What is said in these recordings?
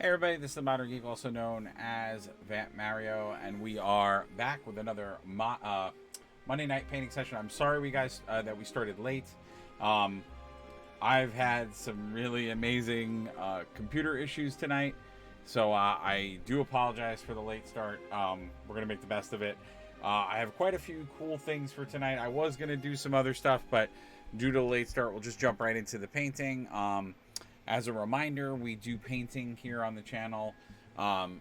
Hey everybody, this is the Modern Geek, also known as Vamp Mario, and we are back with another Monday night painting session. I'm sorry, that we started late. Um, I've had some really amazing computer issues tonight, so I do apologize for the late start. We're gonna make the best of it. I have quite a few cool things for tonight. I was gonna do some other stuff, but due to the late start, we'll just jump right into the painting. As a reminder, we do painting here on the channel. Um,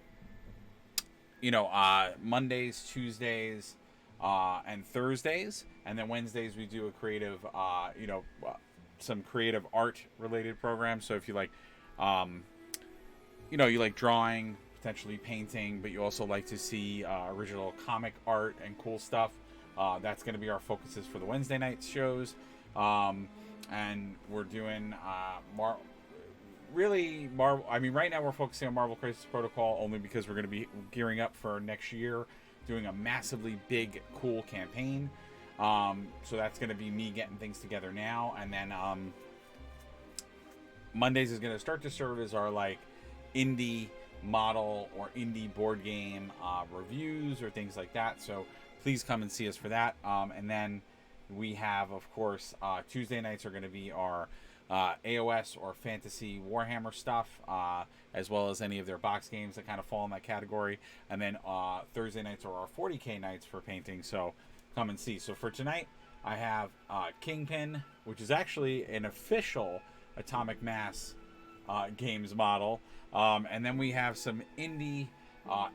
Mondays, Tuesdays, and Thursdays, and then Wednesdays we do a creative, some creative art related programs. So if you like, you like drawing, potentially painting, but you also like to see original comic art and cool stuff, that's going to be our focuses for the Wednesday night shows. And we're doing Marvel. I mean, right now we're focusing on Marvel Crisis Protocol only because we're going to be gearing up for next year, doing a massively big, cool campaign. So that's going to be me getting things together now, and then Mondays is going to start to serve as our like indie model or indie board game reviews or things like that. So please come and see us for that. And then we have, of course, Tuesday nights are going to be our AOS or fantasy Warhammer stuff, as well as any of their box games that kind of fall in that category. And then Thursday nights are our 40k nights for painting, so come and see. So for tonight, I have Kingpin, which is actually an official Atomic Mass games model. And then we have some indie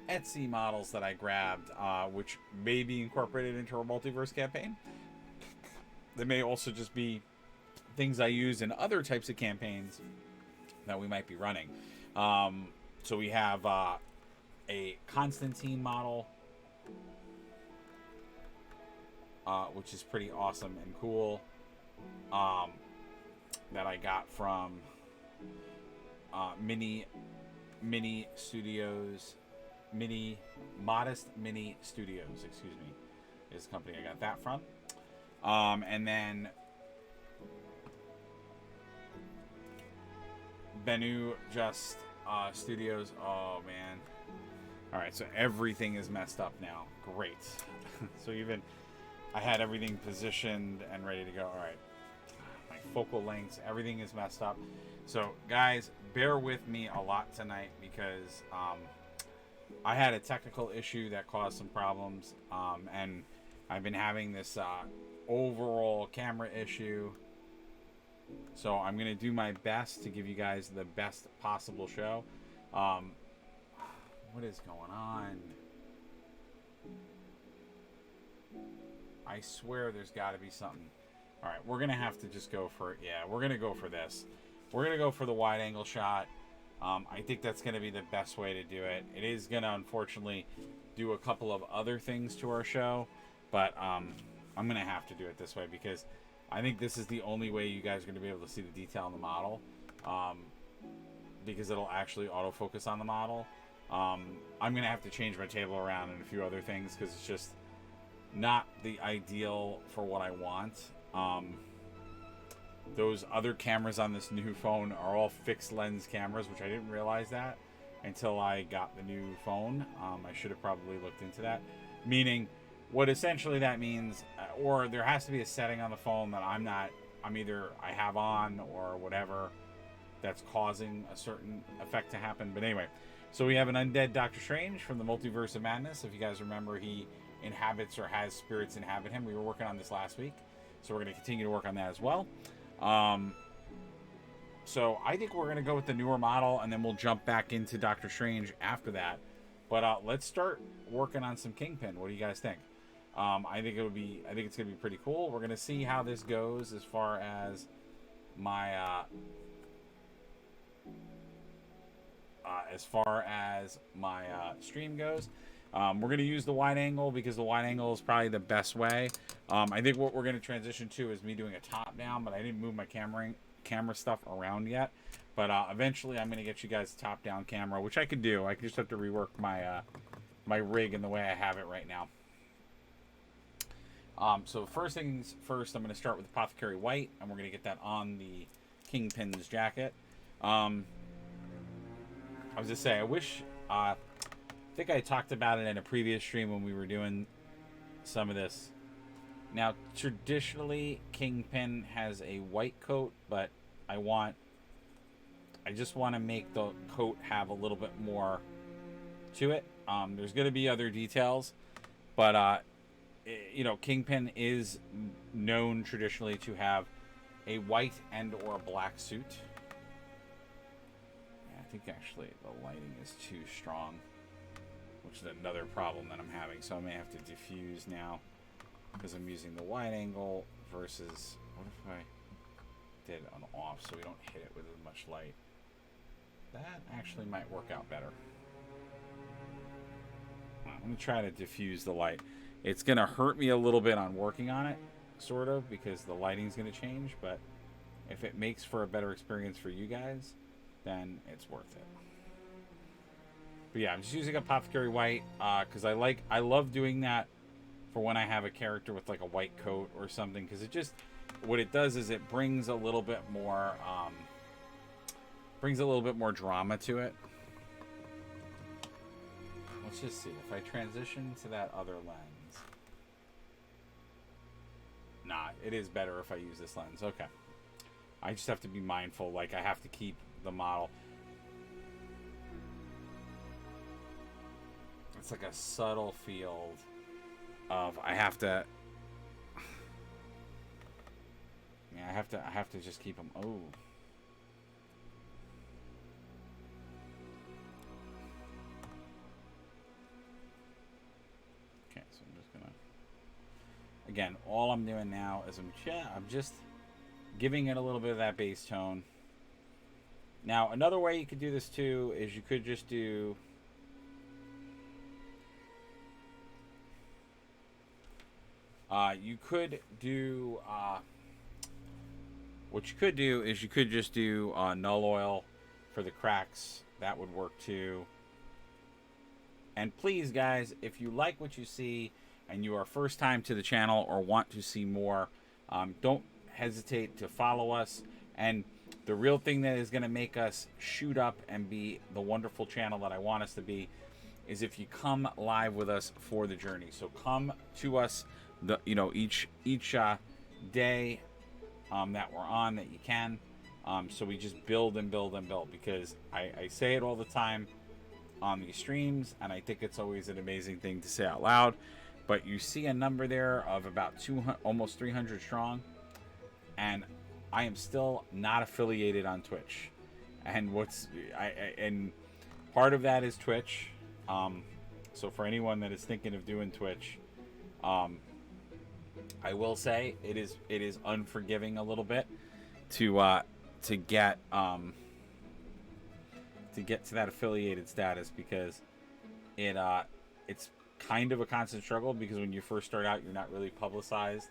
Etsy models that I grabbed, which may be incorporated into our multiverse campaign. They may also just be things I use in other types of campaigns that we might be running. So we have a Constantine model, which is pretty awesome and cool, that I got from Modest Mini Studios, excuse me, is the company I got that from. And then Bennu Just Studios. Oh man. Alright, so everything is messed up now. Great. So even I had everything positioned and ready to go. Alright. My focal lengths, everything is messed up. So guys, bear with me a lot tonight because I had a technical issue that caused some problems. And I've been having this overall camera issue. So I'm going to do my best to give you guys the best possible show. What is going on? I swear there's got to be something. Alright, we're going to have to just go for it. Yeah, we're going to go for this. We're going to go for the wide angle shot. I think that's going to be the best way to do it. It is going to, unfortunately, do a couple of other things to our show. But I'm going to have to do it this way because I think this is the only way you guys are going to be able to see the detail in the model, because it'll actually autofocus on the model. I'm going to have to change my table around and a few other things because it's just not the ideal for what I want. Those other cameras on this new phone are all fixed lens cameras, which I didn't realize that until I got the new phone. I should have probably looked into that. Meaning, what essentially that means, or there has to be a setting on the phone that I have on or whatever that's causing a certain effect to happen. But anyway, so we have an undead Doctor Strange from the Multiverse of Madness. If you guys remember, he inhabits or has spirits inhabit him. We were working on this last week, so we're going to continue to work on that as well. So I think we're going to go with the newer model, and then we'll jump back into Doctor Strange after that. But let's start working on some Kingpin. What do you guys think? I think it's gonna be pretty cool. We're gonna see how this goes as far as my stream goes. We're gonna use the wide angle because the wide angle is probably the best way. I think what we're gonna transition to is me doing a top down, but I didn't move my camera stuff around yet. But eventually, I'm gonna get you guys a top down camera, which I could do. I just have to rework my my rig in the way I have it right now. So first things first, I'm going to start with Apothecary White, and we're going to get that on the Kingpin's jacket. I was just saying, I wish, I think I talked about it in a previous stream when we were doing some of this. Now, traditionally, Kingpin has a white coat, but I just want to make the coat have a little bit more to it. There's going to be other details, but you know, Kingpin is known traditionally to have a white and or black suit. Yeah, I think actually the lighting is too strong, which is another problem that I'm having. So I may have to diffuse now because I'm using the wide angle versus, what if I did an off so we don't hit it with as much light? That actually might work out better. I'm going to try to diffuse the light. It's going to hurt me a little bit on working on it, sort of, because the lighting's going to change, but if it makes for a better experience for you guys, then it's worth it. But yeah, I'm just using Apothecary White because I love doing that for when I have a character with like a white coat or something, because it just, what it does is it brings a little bit more drama to it. Let's just see if I transition to that other lens. Nah, it is better if I use this lens. Okay, I just have to be mindful, like I have to keep the model. It's like a subtle field of I have to just keep them. Oh. Okay, so I'm just gonna, again, all I'm doing now is I'm just giving it a little bit of that base tone. Now, another way you could do this too is you could just do what you could do is you could just do null oil for the cracks. That would work too. And please, guys, if you like what you see and you are first time to the channel or want to see more, don't hesitate to follow us. And the real thing that is going to make us shoot up and be the wonderful channel that I want us to be is if you come live with us for the journey. So come to us, each day that we're on that you can. So we just build and build and build, because I say it all the time on these streams, and I think it's always an amazing thing to say out loud. But you see a number there of about 200, almost 300 strong, and I am still not affiliated on Twitch. And and part of that is Twitch. So for anyone that is thinking of doing Twitch, I will say it is unforgiving a little bit to get to that affiliated status, because it's kind of a constant struggle, because when you first start out, you're not really publicized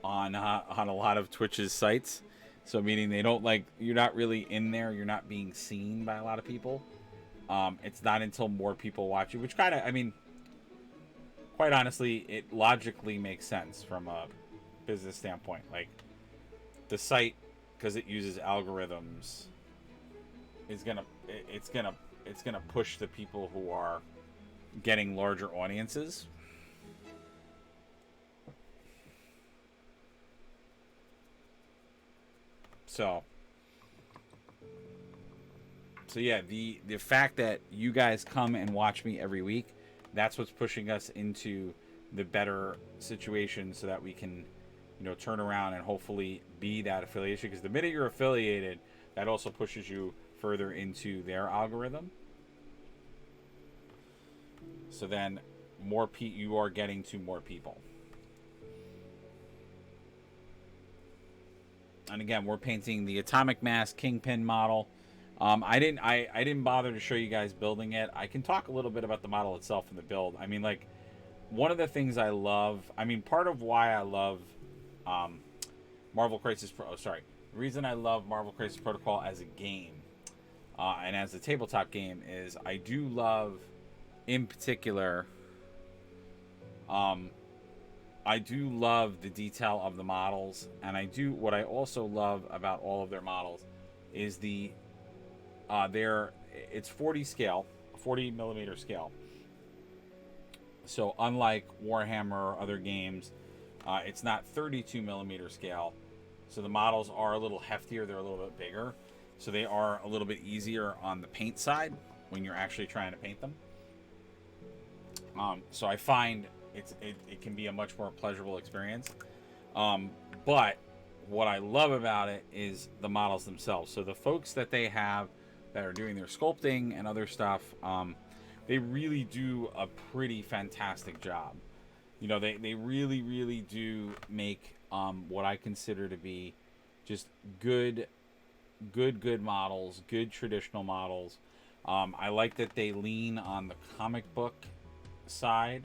on a lot of Twitch's sites. So meaning they don't, like, you're not really in there, you're not being seen by a lot of people. It's not until more people watch you, which kind of, I mean, quite honestly, it logically makes sense from a business standpoint. Like, the site, because it uses algorithms, it's gonna push the people who are getting larger audiences. So yeah, the fact that you guys come and watch me every week, that's what's pushing us into the better situation, so that we can, turn around and hopefully be that affiliation. Because the minute you're affiliated, that also pushes you further into their algorithm. So then you are getting to more people. And again, we're painting the Atomic Mass Kingpin model. I didn't bother to show you guys building it. I can talk a little bit about the model itself and the build. I mean, like, one of the things I love, part of why I love Marvel Crisis the reason I love Marvel Crisis Protocol as a game and as a tabletop game is I do love, in particular, I do love the detail of the models, and what I also love about all of their models is the it's 40 scale, 40 millimeter scale. So unlike Warhammer or other games, it's not 32 millimeter scale. So the models are a little heftier. They're a little bit bigger. So they are a little bit easier on the paint side when you're actually trying to paint them. So I find it can be a much more pleasurable experience. But what I love about it is the models themselves. So the folks that they have that are doing their sculpting and other stuff, they really do a pretty fantastic job. You know, they really, really do make what I consider to be just good models, good traditional models. I like that they lean on the comic book side.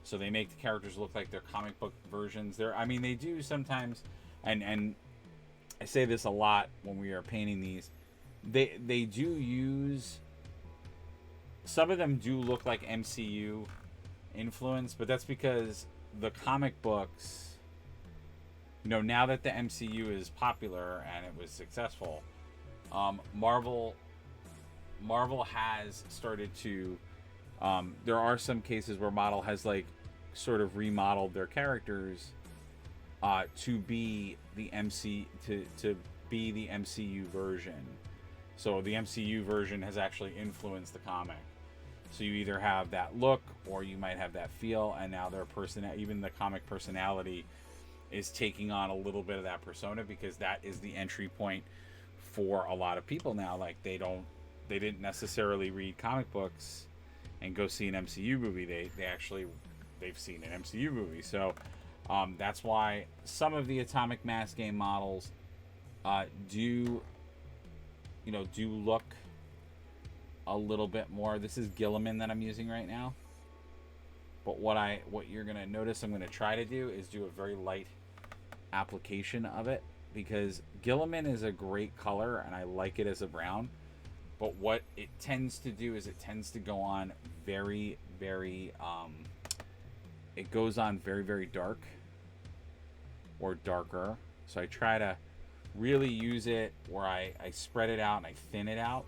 So they make the characters look like they're comic book versions. They do sometimes, and I say this a lot when we are painting these. They do use, some of them do look like MCU influence, but that's because the comic books, you know, now that the MCU is popular and it was successful, Marvel has started to, there are some cases where Marvel has like sort of remodeled their characters to be the to be the MCU version. So the MCU version has actually influenced the comic. So you either have that look or you might have that feel, and now their even the comic personality is taking on a little bit of that persona, because that is the entry point for a lot of people now. Like they didn't necessarily read comic books and go see an MCU movie. They've seen an MCU movie. So that's why some of the Atomic Mass game models do look a little bit more. This is Gilliman that I'm using right now. But what you're gonna notice I'm gonna try to do is do a very light application of it, because Gilliman is a great color and I like it as a brown. But what it tends to do is it tends to go on very, very it goes on very, very dark or darker. So I try to really use it where I spread it out and I thin it out.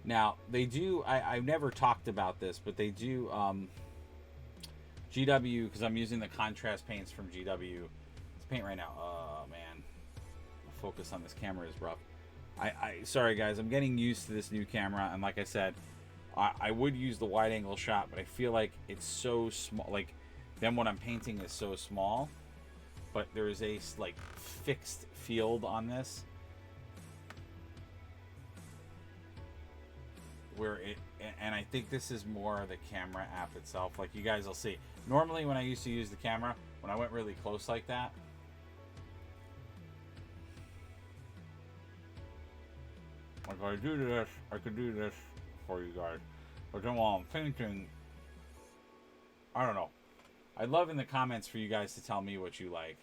Now, they do, I've never talked about this, but they do, GW, because I'm using the contrast paints from GW. Let's paint right now. Oh, man. The focus on this camera is rough. Sorry, guys. I'm getting used to this new camera, and like I said, I would use the wide-angle shot, but I feel like it's so small. Like, then what I'm painting is so small, but there is a, like, fixed field on this, where and I think this is more the camera app itself. Like you guys will see. Normally when I used to use the camera, when I went really close like that, like I do this, I could do this for you guys. But then while I'm painting, I don't know. I'd love in the comments for you guys to tell me what you like.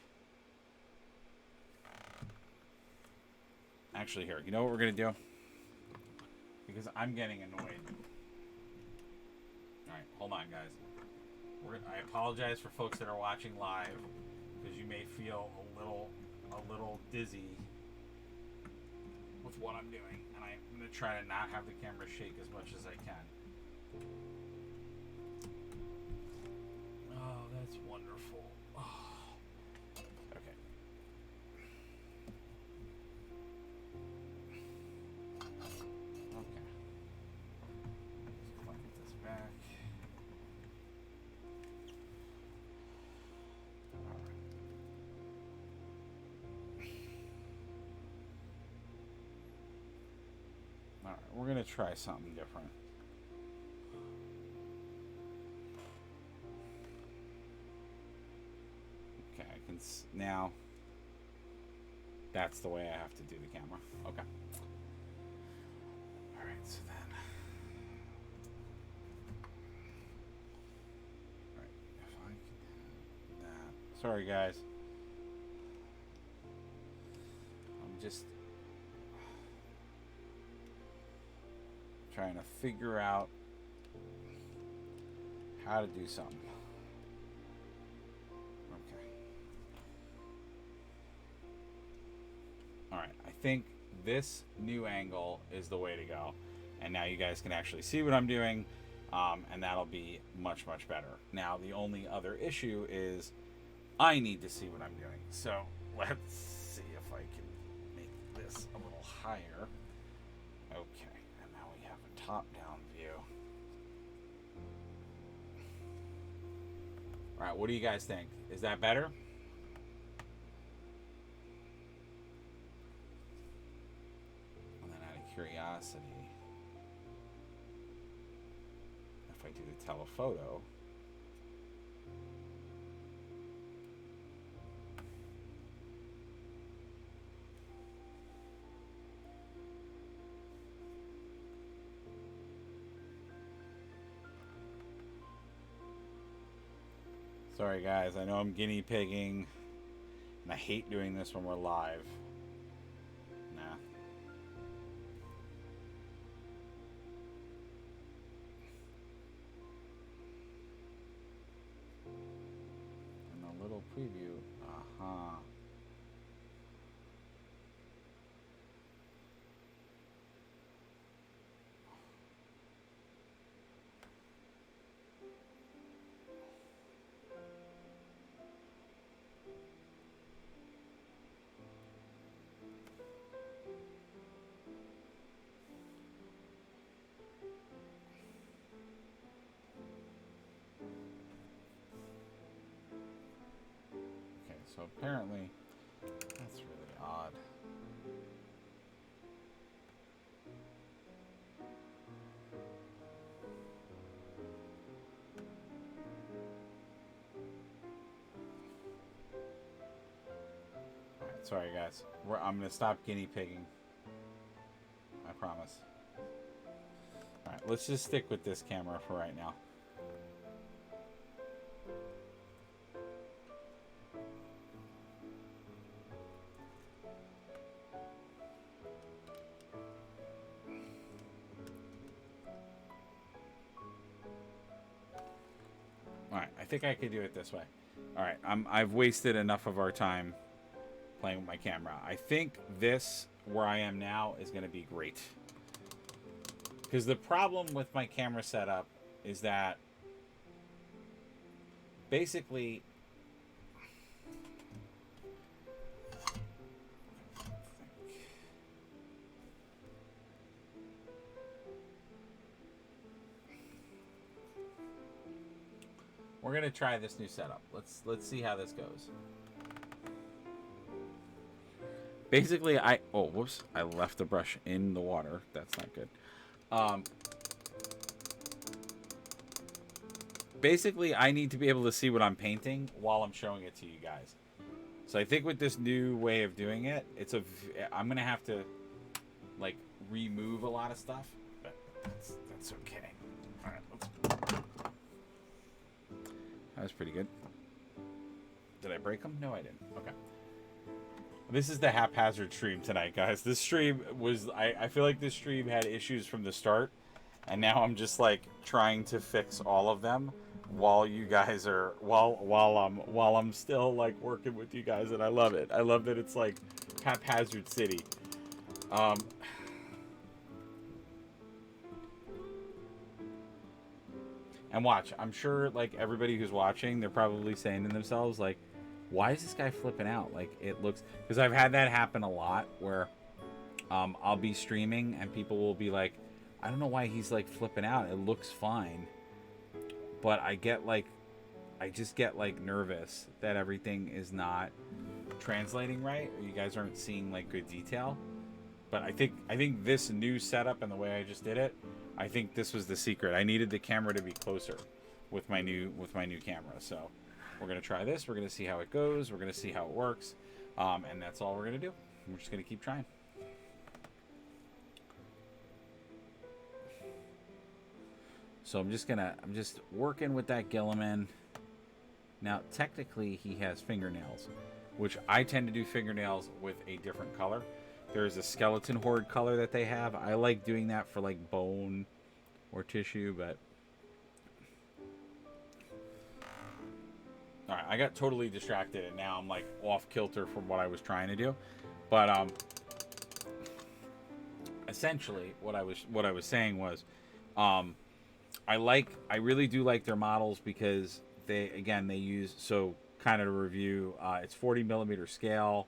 Actually, here, you know what we're gonna do? Because I'm getting annoyed. Alright, hold on, guys. I apologize for folks that are watching live, because you may feel a little dizzy with what I'm doing. And I'm going to try to not have the camera shake as much as I can. Oh, that's wonderful. Oh. Okay. Alright, we're going to try something different. Okay, I can now. That's the way I have to do the camera. Okay. Alright, so then. Alright, if I can have that. Sorry, guys. I'm just trying to figure out how to do something. Okay. Alright, I think this new angle is the way to go. And now you guys can actually see what I'm doing, and that'll be much, much better. Now, the only other issue is I need to see what I'm doing. So let's see if I can make this a little higher. Okay, and now we have a top-down view. All right, what do you guys think? Is that better? And then out of curiosity, if I do the telephoto, sorry guys, I know I'm guinea pigging, and I hate doing this when we're live. Nah. And a little preview. Uh-huh. Okay, so apparently that's really odd. Alright, sorry guys. I'm going to stop guinea pigging. I promise. Alright, let's just stick with this camera for right now. Alright, I think I could do it this way. Alright, I've wasted enough of our time playing with my camera. I think this, where I am now, is going to be great. Because the problem with my camera setup is that basically we're going to try this new setup. Let's see how this goes. Basically, I left the brush in the water. That's not good. Basically, I need to be able to see what I'm painting while I'm showing it to you guys. So I think with this new way of doing it, I'm gonna have to like remove a lot of stuff, but that's okay. All right, that was pretty good. Did I break them? No, I didn't. Okay. This is the haphazard stream tonight, guys. This stream was, I feel like this stream had issues from the start, and now I'm just like trying to fix all of them while you guys are, while I'm still like working with you guys, and I love it. I love that it's like haphazard city. And watch, I'm sure like everybody who's watching, they're probably saying to themselves like, why is this guy flipping out? Like, it looks, because I've had that happen a lot where I'll be streaming and people will be like, I don't know why he's like flipping out. It looks fine. But I just get like nervous that everything is not translating right, or you guys aren't seeing like good detail. But I think this new setup and the way I just did it, I think this was the secret. I needed the camera to be closer with my new camera. So we're going to try this. We're going to see how it goes. We're going to see how it works. And that's all we're going to do. We're just going to keep trying. So I'm just working with that Gilliman. Now, technically, he has fingernails, which I tend to do fingernails with a different color. There's a skeleton horde color that they have. I like doing that for like bone or tissue, but all right, I got totally distracted and now I'm like off kilter from what I was trying to do. But essentially what I was saying was, um, I really do like their models because they use, so kind of a review. It's 40 millimeter scale.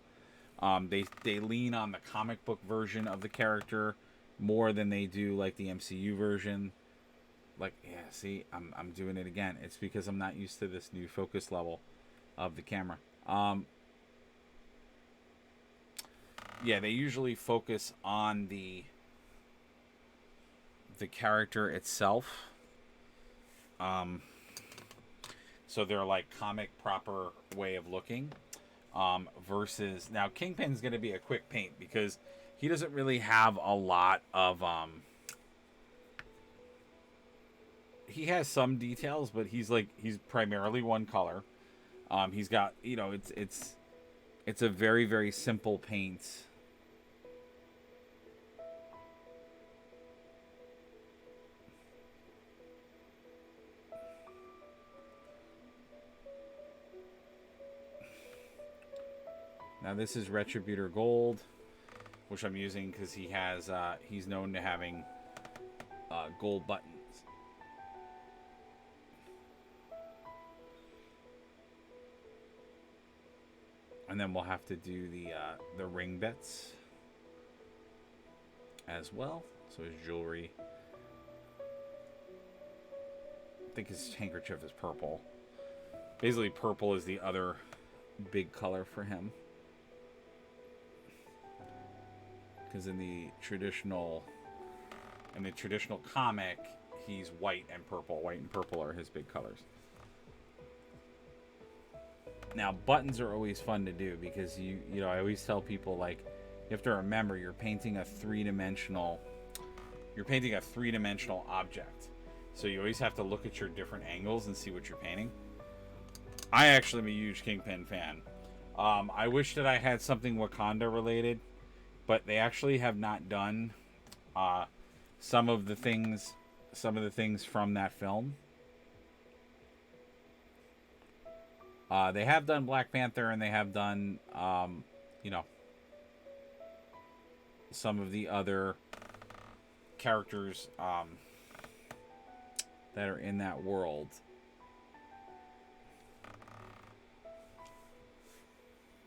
They lean on the comic book version of the character more than they do like the MCU version. Like, yeah, see, I'm doing it again. It's because I'm not used to this new focus level of the camera. Yeah, they usually focus on the character itself. Um, so they're like comic proper way of looking. Versus now, Kingpin's going to be a quick paint because he doesn't really have a lot of. He has some details, but he's primarily one color. He's got, it's a very very simple paint. Now this is Retributor Gold, which I'm using because he's known to having gold buttons. And then we'll have to do the ring bits as well. So his jewelry. I think his handkerchief is purple. Basically, purple is the other big color for him. Because in the traditional comic, he's white and purple. White and purple are his big colors. Now, buttons are always fun to do because I always tell people, like, you have to remember you're painting a three-dimensional object. So you always have to look at your different angles and see what you're painting. I actually am a huge Kingpin fan. I wish that I had something Wakanda related, but they actually have not done some of the things from that film. They have done Black Panther, and they have done, some of the other characters that are in that world.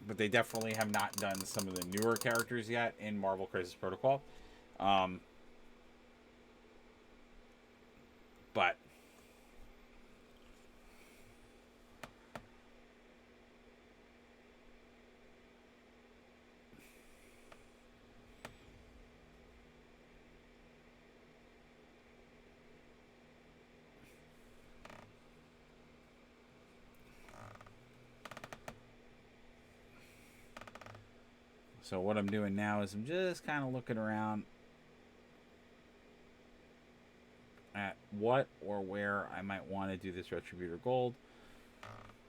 But they definitely have not done some of the newer characters yet in Marvel Crisis Protocol. But so what I'm doing now is I'm just kind of looking around at what or where I might want to do this Retributor Gold.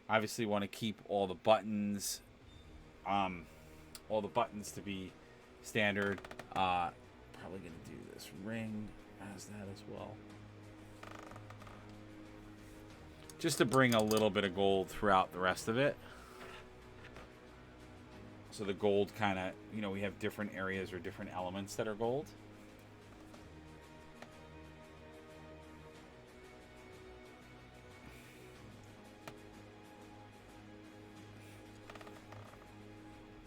Obviously want to keep all the buttons to be standard. Probably going to do this ring as that as well. Just to bring a little bit of gold throughout the rest of it. So the gold kind of, we have different areas or different elements that are gold.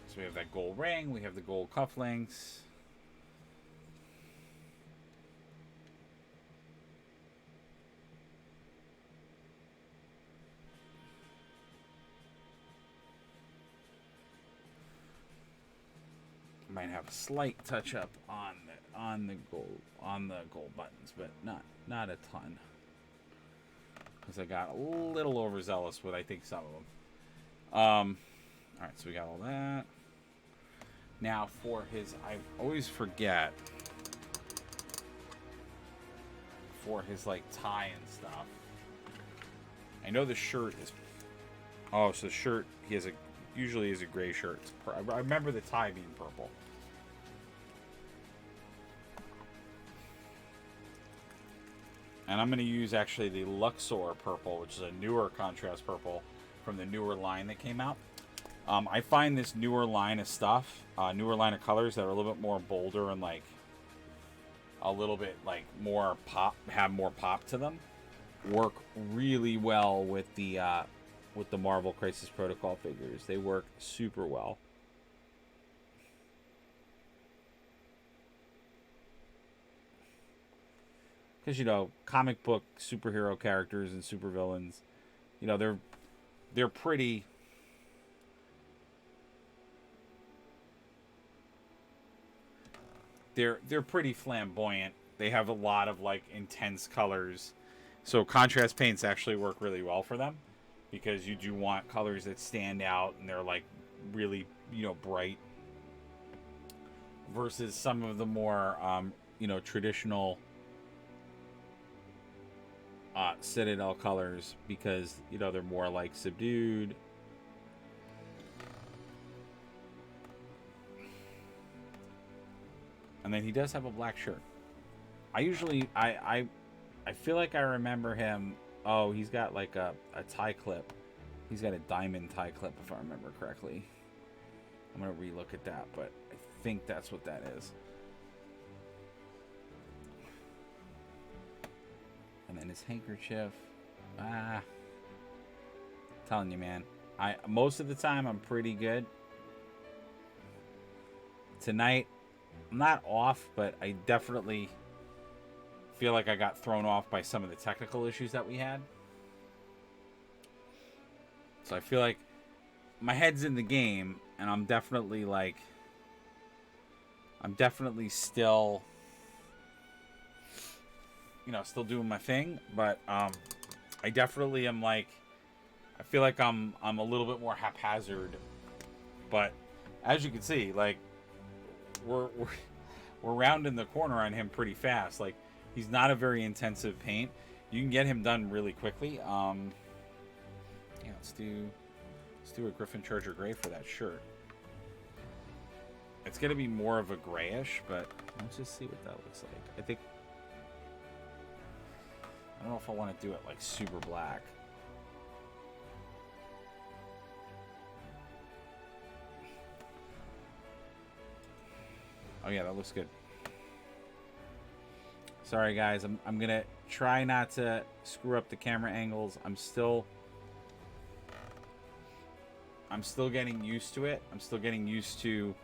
So we have that gold ring, we have the gold cufflinks. Might have a slight touch up on the gold buttons, but not a ton, because I got a little overzealous with, I think, some of them. All right, so we got all that. Now for his, I always forget, for his like tie and stuff. I know the shirt is. Oh, so the shirt usually is a gray shirt. I remember the tie being purple. And I'm going to use actually the Luxor purple, which is a newer contrast purple from the newer line that came out. I find this newer line of stuff, newer line of colors that are a little bit more bolder and like a little bit like more pop, have more pop to them, work really well with the Marvel Crisis Protocol figures. They work super well. Because, you know, comic book superhero characters and supervillains, you know, they're pretty, they're pretty flamboyant. They have a lot of like intense colors. So contrast paints actually work really well for them, because you do want colors that stand out and they're like really, you know, bright, versus some of the more you know, traditional Citadel colors, because, you know, they're more like subdued. And then he does have a black shirt. I usually I feel like I remember him. Oh, he's got like a tie clip. He's got a diamond tie clip, if I remember correctly. I'm gonna relook at that, but I think that's what that is. And then his handkerchief. Telling you, man. Most of the time I'm pretty good. Tonight, I'm not off, but I definitely feel like I got thrown off by some of the technical issues that we had. So I feel like my head's in the game, and I'm definitely still, you know, still doing my thing, but I definitely am like, I feel like I'm a little bit more haphazard, but as you can see, like we're rounding the corner on him pretty fast. Like, he's not a very intensive paint. You can get him done really quickly. Yeah, let's do a Griffin Charger Gray for that shirt. It's gonna be more of a grayish, but let's just see what that looks like. I don't know if I want to do it like super black. Oh yeah, that looks good. Sorry guys, I'm gonna try not to screw up the camera angles. I'm still getting used to it. I'm still getting used to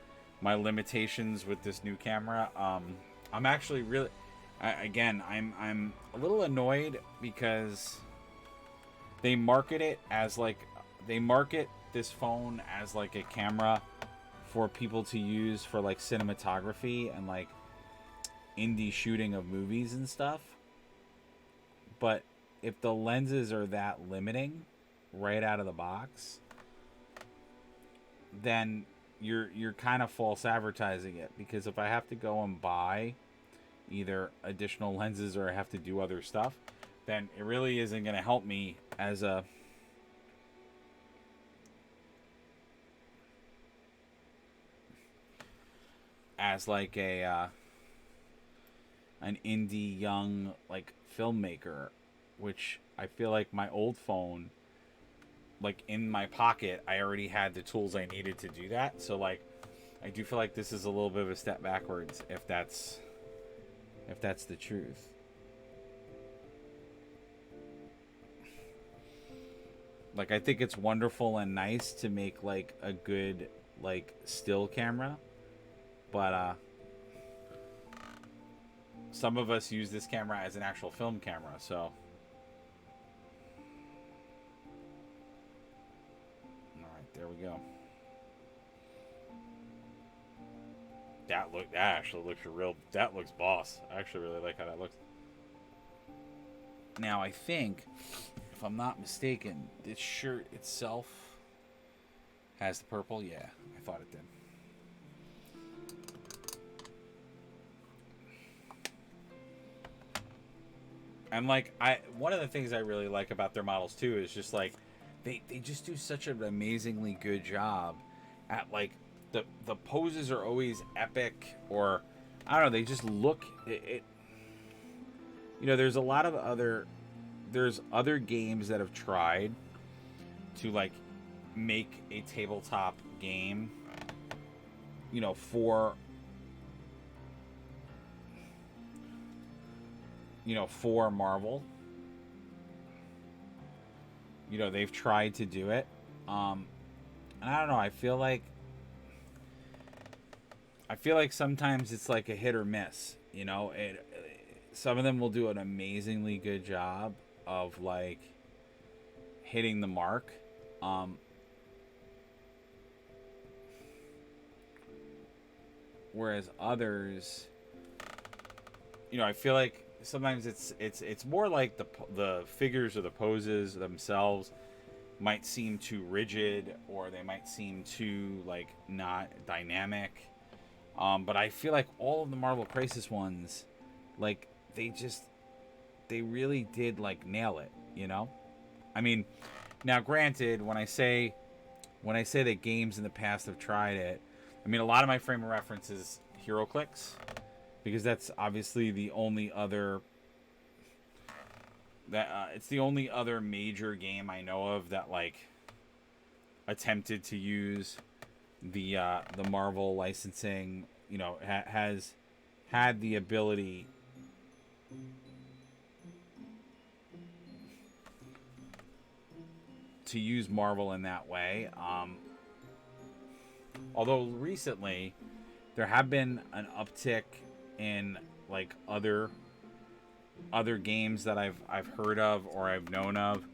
my limitations with this new camera. I'm actually really, again, I'm a little annoyed because they market this phone as like a camera for people to use for like cinematography and like indie shooting of movies and stuff. But if the lenses are that limiting right out of the box, then you're kind of false advertising it, because if I have to go and buy either additional lenses or I have to do other stuff, then it really isn't going to help me as like an indie young like filmmaker, which I feel like my old phone, like in my pocket, I already had the tools I needed to do that. So like, I do feel like this is a little bit of a step backwards, if that's the truth. Like, I think it's wonderful and nice to make like a good like still camera, but some of us use this camera as an actual film camera, so. There we go. That actually looks real. That looks boss. I actually really like how that looks. Now I think, if I'm not mistaken, this shirt itself has the purple. Yeah, I thought it did. And like, one of the things I really like about their models too is just like, they just do such an amazingly good job at like the poses are always epic, or I don't know, they just look it. You know, there's other games that have tried to like make a tabletop game, you know, for for Marvel. They've tried to do it. And I don't know. I feel like sometimes it's like a hit or miss. Some of them will do an amazingly good job of like hitting the mark. Whereas others, I feel like sometimes it's more like the figures or the poses themselves might seem too rigid, or they might seem too like not dynamic. But I feel like all of the Marvel Crisis ones, like they really did like nail it. I mean, now granted, when I say that games in the past have tried it, I mean a lot of my frame of reference is HeroClix, because that's obviously the only other it's the only other major game I know of that like attempted to use the Marvel licensing. Has had the ability to use Marvel in that way. Although recently there have been an uptick in like other games that I've heard of or I've known of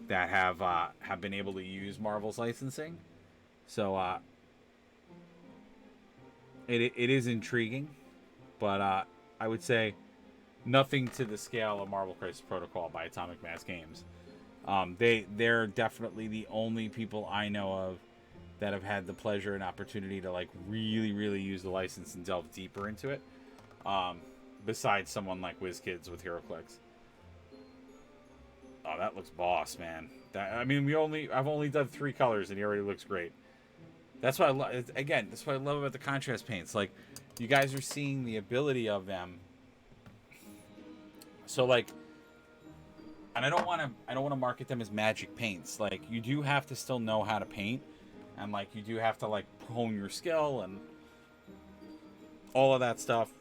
that have been able to use Marvel's licensing. So it is intriguing, but I would say nothing to the scale of Marvel Crisis Protocol by Atomic Mass Games. They're definitely the only people I know of that have had the pleasure and opportunity to like really, really use the license and delve deeper into it. Besides someone like WizKids with HeroClix. Oh, that looks boss, man. I've only done 3 colors and he already looks great. That's what I love. Again, that's what I love about the contrast paints. Like, you guys are seeing the ability of them. So like, and I don't want to market them as magic paints. Like, you do have to still know how to paint, and like you do have to like hone your skill and all of that stuff.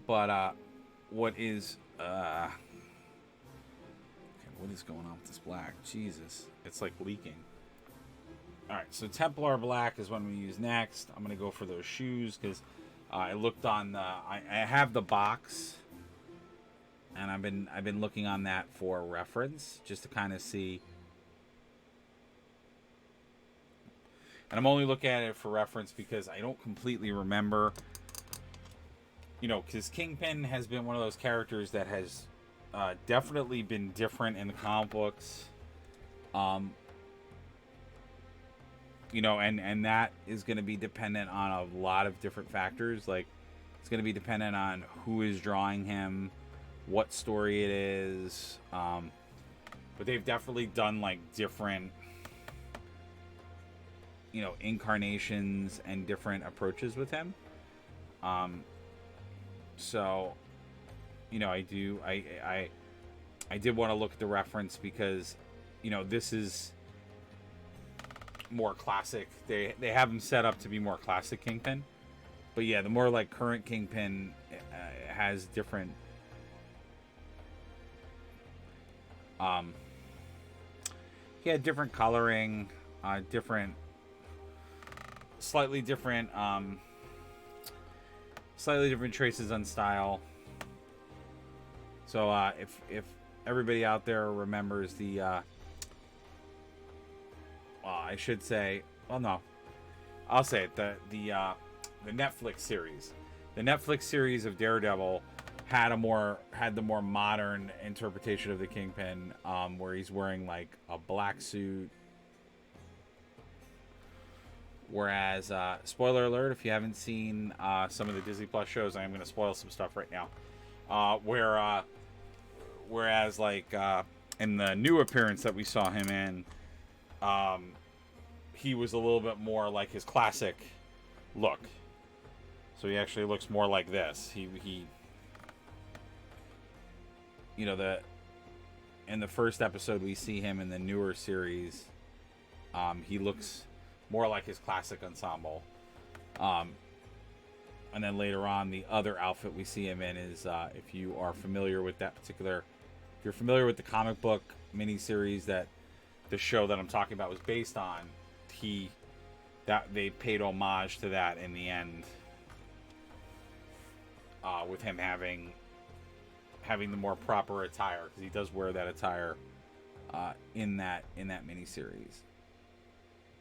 But what is going on with this black? Jesus, it's like leaking. All right, so Templar black is what we use next. I'm gonna go for those shoes because I looked on the. I have the box, and I've been looking on that for reference just to kind of see. And I'm only looking at it for reference because I don't completely remember. Because Kingpin has been one of those characters that has definitely been different in the comic books. And that is going to be dependent on a lot of different factors. Like, it's going to be dependent on who is drawing him, what story it is. But they've definitely done like different, incarnations and different approaches with him. So, I did want to look at the reference because, this is more classic. They have him set up to be more classic Kingpin. But yeah, the more like current Kingpin has different he had different coloring, slightly different traces on style. So if everybody out there remembers the I should say, well, no, I'll say it, the Netflix series. The Netflix series of Daredevil had the more modern interpretation of the Kingpin, where he's wearing like a black suit. Whereas, spoiler alert, if you haven't seen some of the Disney Plus shows, I am going to spoil some stuff right now. Whereas, like, in the new appearance that we saw him in, he was a little bit more like his classic look. So he actually looks more like this. He in the first episode we see him in the newer series, he looks more like his classic ensemble. And then later on, the other outfit we see him in is, if you are familiar with that particular, if you're familiar with the comic book miniseries that the show that I'm talking about was based on, they paid homage to that in the end, with him having the more proper attire, because he does wear that attire in that miniseries.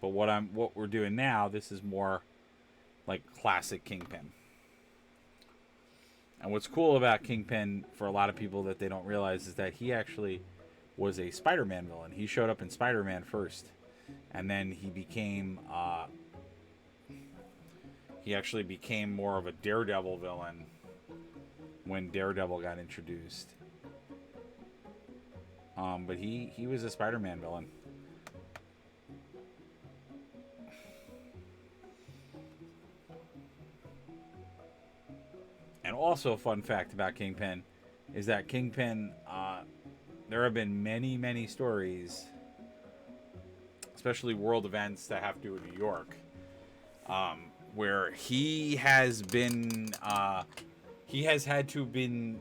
But what we're doing now, this is more like classic Kingpin. And what's cool about Kingpin for a lot of people that they don't realize is that he actually was a Spider-Man villain. He showed up in Spider-Man first, and then he actually became more of a Daredevil villain when Daredevil got introduced. But he was a Spider-Man villain. And also, a fun fact about Kingpin is that Kingpin, there have been many, many stories, especially world events that have to do with New York, where he has had to been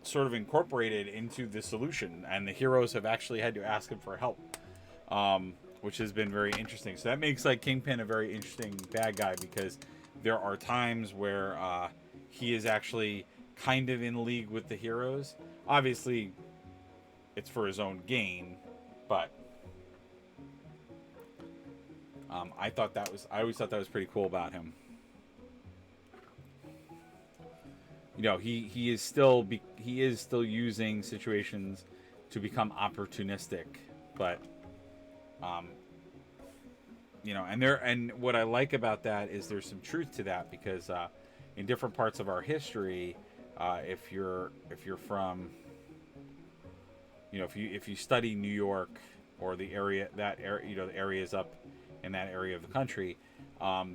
sort of incorporated into the solution, and the heroes have actually had to ask him for help, which has been very interesting. So that makes like Kingpin a very interesting bad guy, because there are times where he is actually kind of in league with the heroes. Obviously, it's for his own gain, but I always thought that was pretty cool about him. You know, he is still using situations to become opportunistic, but you know, and what I like about that is there's some truth to that, because in different parts of our history, if you're from, you know, if you study New York or the area, you know, the areas up in that area of the country,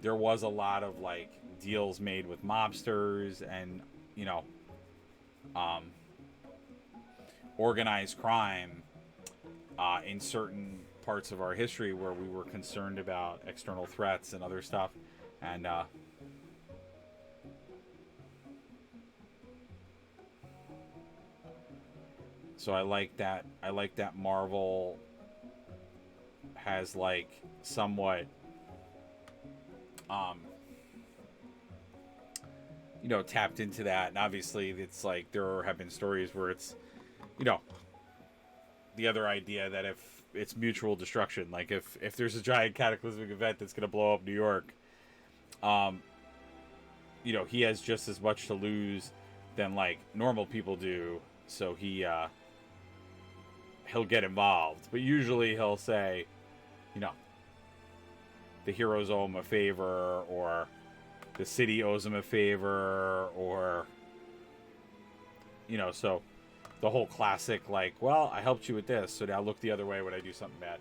there was a lot of like deals made with mobsters and, you know, organized crime in certain parts of our history where we were concerned about external threats and other stuff. And so I like that Marvel has like somewhat you know, tapped into that. And obviously it's like there have been stories where it's, you know, the other idea that if it's mutual destruction, like if there's a giant cataclysmic event that's going to blow up New York, you know, he has just as much to lose than like normal people do, so he'll get involved. But usually he'll say, you know, the heroes owe him a favor, or the city owes him a favor, or, you know, so the whole classic, like, well, I helped you with this, so now look the other way when I do something bad.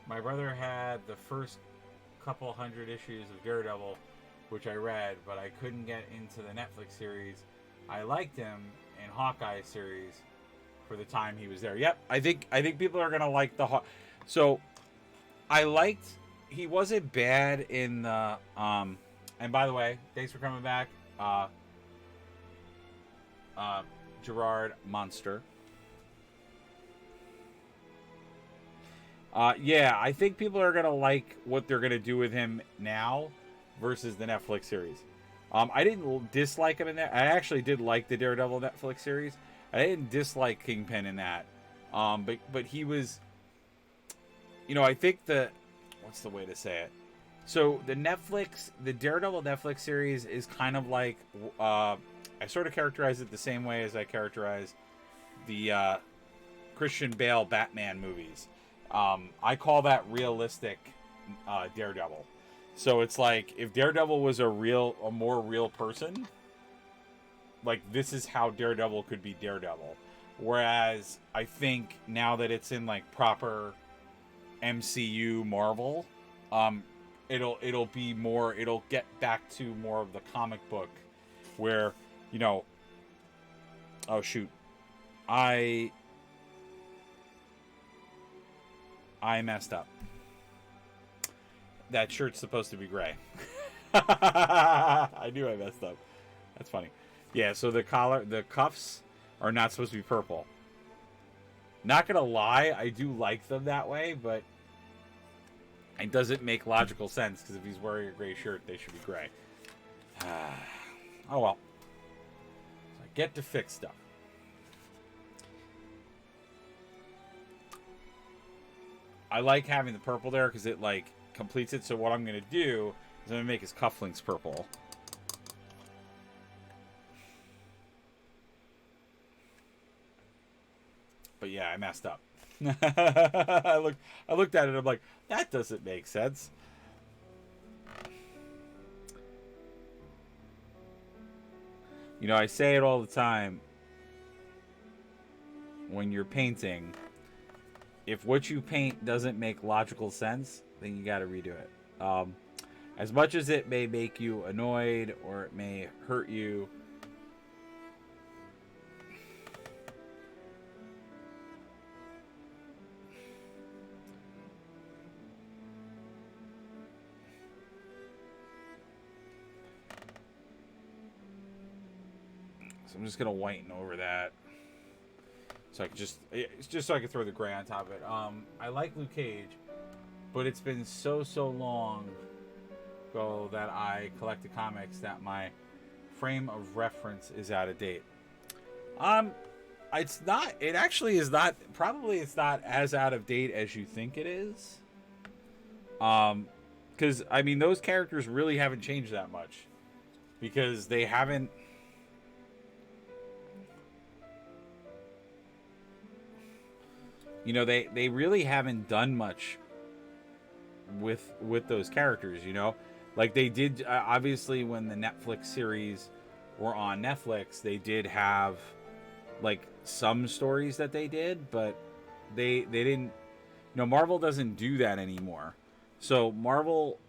My brother had the first couple hundred issues of Daredevil, which I read, but I couldn't get into the Netflix series. I liked him in Hawkeye series for the time he was there. Yep, I think people are gonna like the So I liked, he wasn't bad in the and by the way, thanks for coming back, Gerard Monster. Yeah, I think people are gonna like what they're gonna do with him now versus the Netflix series. I didn't dislike him in that. I actually did like the Daredevil Netflix series. I didn't dislike Kingpin in that. But he was, you know, I think what's the way to say it? So the Daredevil Netflix series is kind of like, I sort of characterize it the same way as I characterize the Christian Bale Batman movies. I call that realistic Daredevil. So it's like if Daredevil was a more real person, like this is how Daredevil could be Daredevil. Whereas I think now that it's in like proper MCU Marvel, it'll be more, it'll get back to more of the comic book where, you know, oh shoot, I messed up. That shirt's supposed to be gray. I knew I messed up. That's funny. Yeah, so the cuffs are not supposed to be purple. Not gonna lie, I do like them that way, but it doesn't make logical sense because if he's wearing a gray shirt, they should be gray. Oh well. So I get to fix stuff. I like having the purple there because it like completes it. So what I'm gonna do is I'm gonna make his cufflinks purple. But yeah, I messed up. I looked at it. I'm like, that doesn't make sense. You know, I say it all the time. When you're painting, if what you paint doesn't make logical sense, then you got to redo it. As much as it may make you annoyed or it may hurt you, so I'm just gonna whiten over that, so I can just so I can throw the gray on top of it. I like Luke Cage, but it's been so long ago that I collected comics that my frame of reference is out of date. It's not. It actually is not. Probably it's not as out of date as you think it is. Because I mean, those characters really haven't changed that much, because they haven't. You know, they really haven't done much with those characters. You know, like they did obviously when the Netflix series were on Netflix, they did have like some stories that they did, but they didn't. You know, Marvel doesn't do that anymore. So Marvel,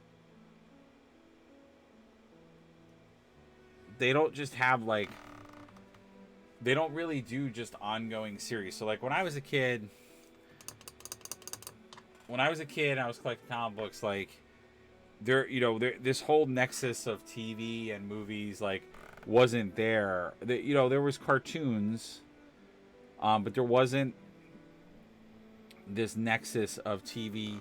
they don't just have like, they don't really do just ongoing series. So like when I was a kid, I was collecting comic books, like this whole nexus of TV and movies like wasn't there. There was cartoons, but there wasn't this nexus of TV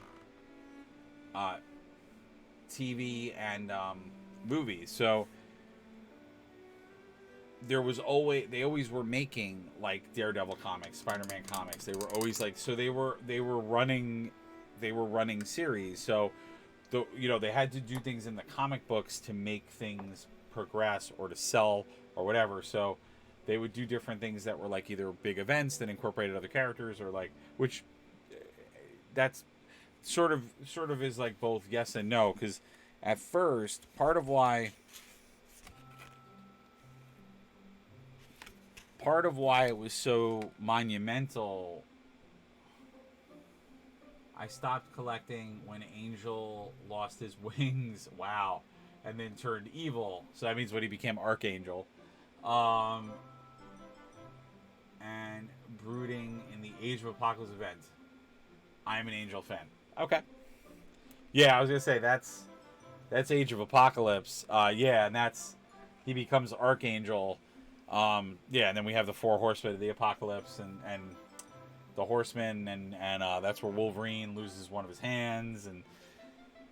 and movies. So they always were making like Daredevil comics, Spider-Man comics. They were always like, so they were running series. So they had to do things in the comic books to make things progress or to sell or whatever. So they would do different things that were like either big events that incorporated other characters, or like, which that's sort of is like both yes and no, because at first part of why it was so monumental, I stopped collecting when Angel lost his wings. Wow. And then turned evil. So that means when he became Archangel. And brooding in the Age of Apocalypse event. I'm an Angel fan. Okay. Yeah, I was going to say, that's Age of Apocalypse. Yeah, and he becomes Archangel. Yeah, and then we have the 4 Horsemen of the Apocalypse and the Horsemen, and that's where Wolverine loses one of his hands and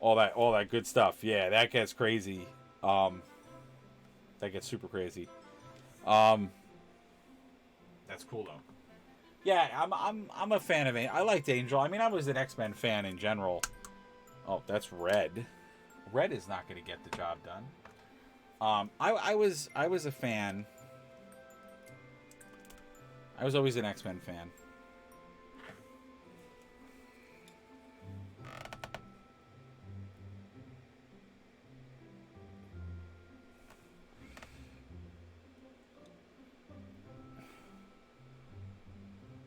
all that good stuff. Yeah, that gets crazy. That gets super crazy. That's cool though. Yeah, I'm a fan of Angel. I liked Angel. I mean, I was an X-Men fan in general. Oh, that's Red. Red is not going to get the job done. I was a fan. I was always an X-Men fan.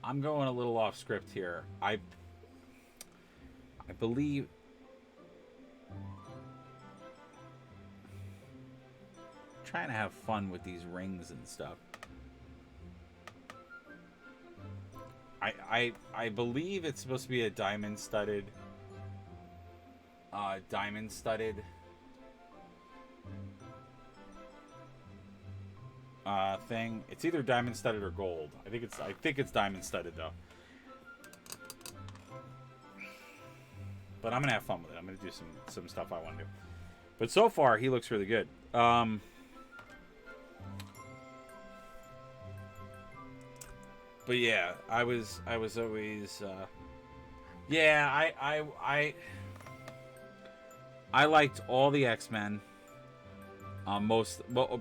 I'm going a little off script here. I believe I'm trying to have fun with these rings and stuff. I believe it's supposed to be a diamond studded thing. It's either diamond studded or gold. I think it's diamond studded though. But I'm gonna have fun with it. I'm gonna do some stuff I want to do. But so far, he looks really good. But yeah, I was always yeah. I liked all the X-Men.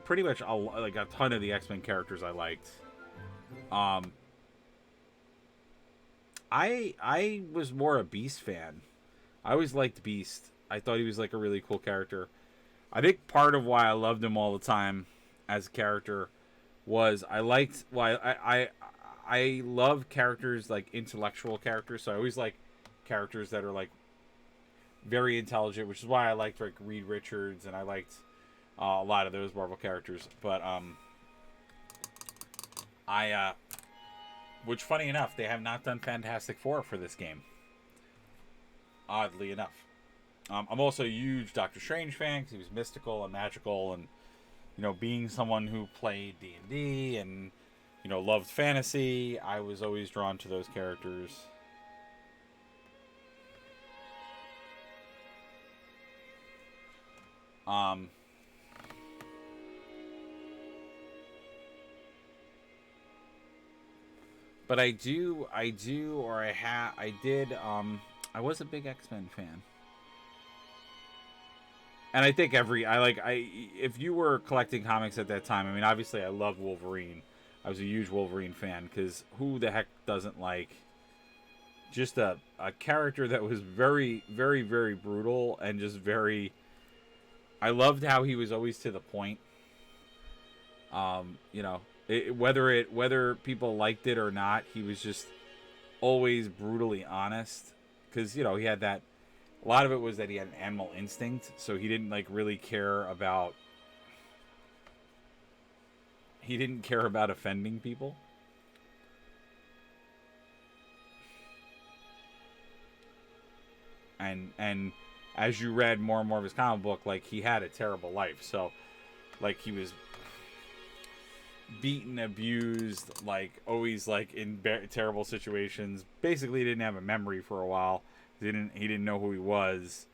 Pretty much like a ton of the X-Men characters I liked. I was more a Beast fan. I always liked Beast. I thought he was like a really cool character. I think part of why I loved him all the time as a character was I liked I love characters like intellectual characters. So I always like characters that are like very intelligent, which is why I liked like Reed Richards and I liked a lot of those Marvel characters. But which funny enough, they have not done Fantastic Four for this game. Oddly enough. I'm also a huge Doctor Strange fan because he was mystical and magical, and being someone who played D&D and loved fantasy, I was always drawn to those characters. But I was a big X-Men fan. And I think if you were collecting comics at that time, I mean, obviously I loved Wolverine. I was a huge Wolverine fan because who the heck doesn't like just a character that was very, very, very brutal and just very... I loved how he was always to the point. Whether people liked it or not, he was just always brutally honest. Because, he had that... A lot of it was that he had an animal instinct, so he didn't really care about... He didn't care about offending people. And as you read more and more of his comic book, he had a terrible life. So, he was beaten, abused, always in terrible situations. Basically, didn't have a memory for a while. He didn't know who he was.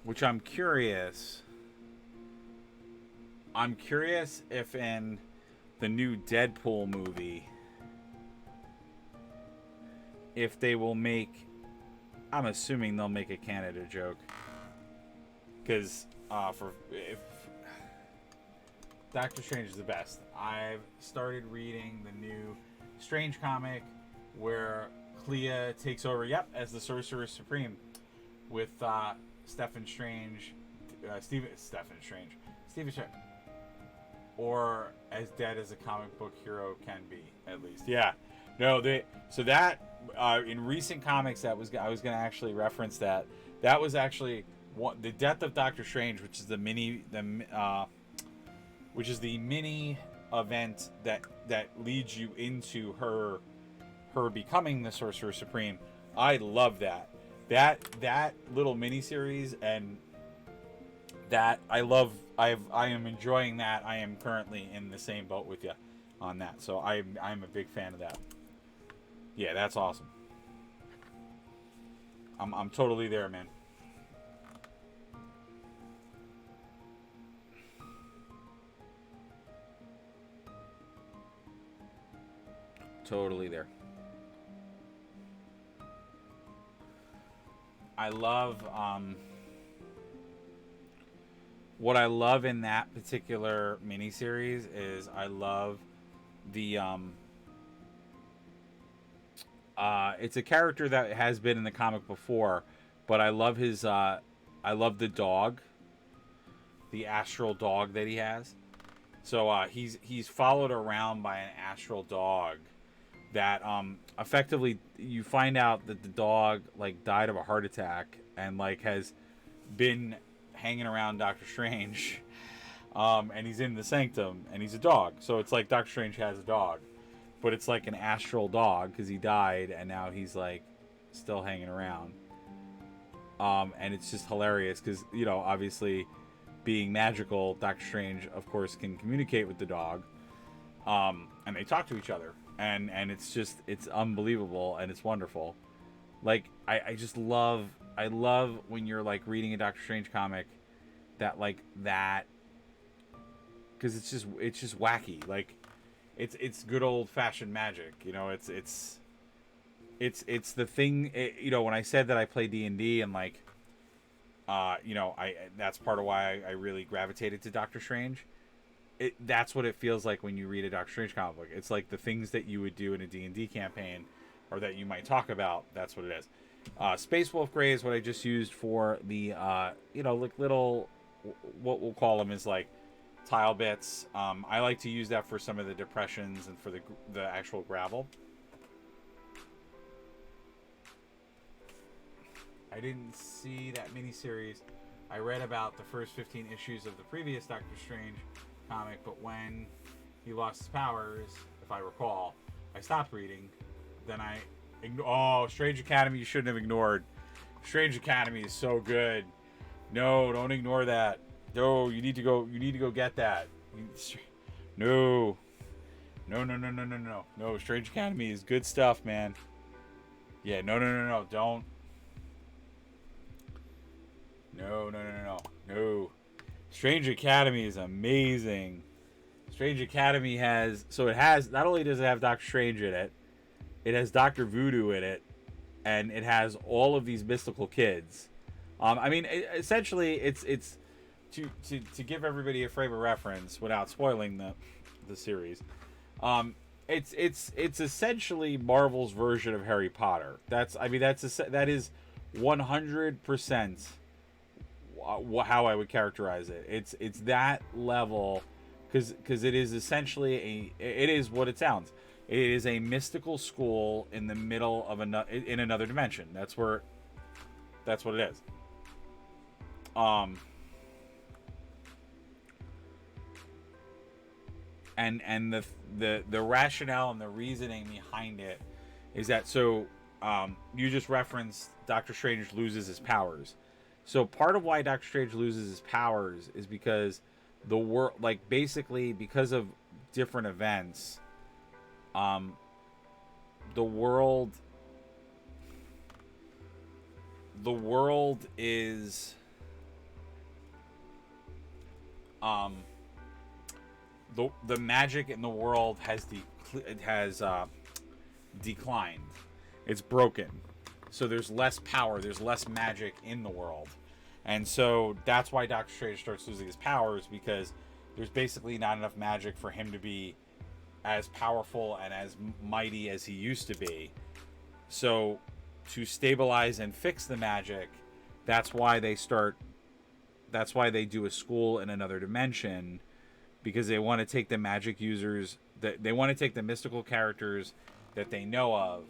Which I'm curious if in the new Deadpool movie, if they will make... I'm assuming they'll make a Canada joke. Because if Doctor Strange is the best. I've started reading the new Strange comic where Clea takes over, as the Sorcerer Supreme with Stephen Strange, Stephen Strange, or as dead as a comic book hero can be, at least. Yeah, no, in recent comics I was going to actually reference that. That was actually the death of Doctor Strange, which is the mini event that leads you into her becoming the Sorcerer Supreme. I love that little mini series, and that I am enjoying that. I am currently in the same boat with you on that, so I'm a big fan of that. Yeah, that's awesome. I'm totally there, man. Totally there. I love what I love in that particular miniseries is I love the it's a character that has been in the comic before, but I love his I love the dog, the astral dog that he has. So he's followed around by an astral dog that effectively you find out that the dog died of a heart attack and has been hanging around Doctor Strange, and he's in the Sanctum and he's a dog. So it's Doctor Strange has a dog, but it's like an astral dog because he died and now he's like still hanging around. And it's just hilarious because, you know, obviously being magical, Doctor Strange, of course, can communicate with the dog. And they talk to each other. And it's just, it's unbelievable and it's wonderful. Like, I just love, I love when you're like reading a Doctor Strange comic that, like, that, because it's just wacky. Like, it's good old fashioned magic, you know. It's the thing. You know, when I said that I play D&D and like, you know, that's part of why I really gravitated to Doctor Strange. That's what it feels like when you read a Doctor Strange comic book. It's like the things that you would do in a D&D campaign, or that you might talk about. That's what it is. Space Wolf Gray is what I just used for the, you know, like little, what we'll call them is like tile bits. I like to use that for some of the depressions and for the actual gravel. I didn't see that miniseries. I read about the first 15 issues of the previous Doctor Strange comic, but when he lost his powers, if I recall, I stopped reading. Then Strange Academy you shouldn't have ignored. Strange Academy is so good. No, don't ignore that. No, you need to go get that. No. No, Strange Academy is good stuff, man. Yeah, no, don't. No. Strange Academy is amazing. Strange Academy has not only does it have Doctor Strange in it, it has Dr. Voodoo in it, and it has all of these mystical kids. I mean, essentially, it's to give everybody a frame of reference without spoiling the series. It's essentially Marvel's version of Harry Potter. That is 100% how I would characterize it. It's that level, because it is essentially it is what it sounds. It is a mystical school in the middle of another dimension. That's what it is. And the rationale and the reasoning behind it is that, so you just referenced Doctor Strange loses his powers. So part of why Doctor Strange loses his powers is because the world, like, basically because of different events, the world is the magic in the world has declined. It's broken. So there's less power, there's less magic in the world. And so that's why Doctor Strange starts losing his powers, because there's basically not enough magic for him to be as powerful and as mighty as he used to be. So to stabilize and fix the magic, that's why they do a school in another dimension, because they want to take the magic users, they want to take the mystical characters that they know of,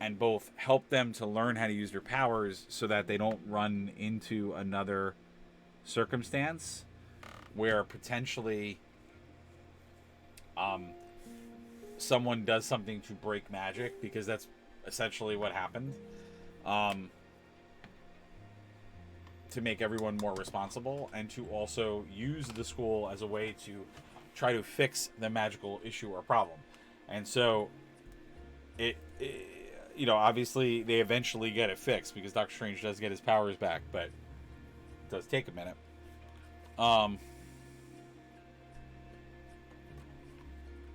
and both help them to learn how to use their powers so that they don't run into another circumstance where potentially someone does something to break magic, because that's essentially what happened, to make everyone more responsible, and to also use the school as a way to try to fix the magical issue or problem. And so it you know, obviously they eventually get it fixed, because Doctor Strange does get his powers back, but it does take a minute.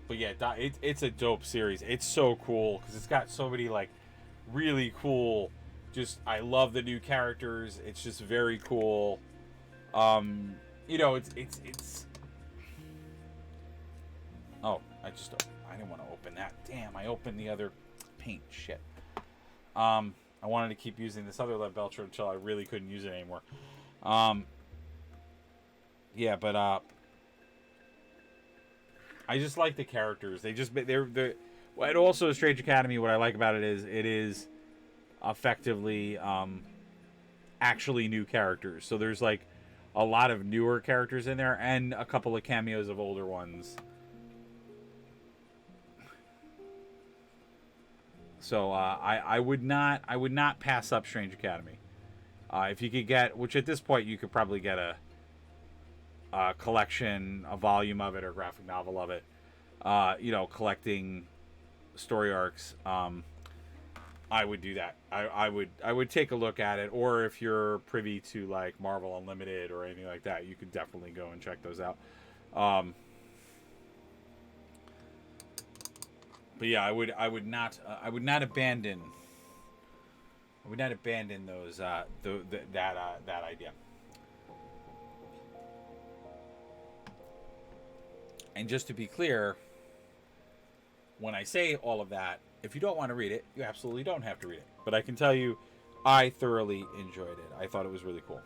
But yeah, it's a dope series. It's so cool because it's got so many like really cool. Just I love the new characters. It's just very cool. You know, it's. Oh, I didn't want to open that. Damn, I opened the other paint. Shit. I wanted to keep using this other lead belcher until I really couldn't use it anymore. Yeah, but I just like the characters. They're and also Strange Academy. What I like about it is effectively actually new characters. So there's like a lot of newer characters in there and a couple of cameos of older ones. So I would not pass up Strange Academy. If you could get, which at this point you could probably get a collection, a volume of it, or graphic novel of it. Collecting story arcs. I would do that. I would take a look at it, or if you're privy to like Marvel Unlimited or anything like that, you could definitely go and check those out. But yeah, I would not abandon those that idea. And just to be clear, when I say all of that, if you don't want to read it, you absolutely don't have to read it. But I can tell you, I thoroughly enjoyed it. I thought it was really cool.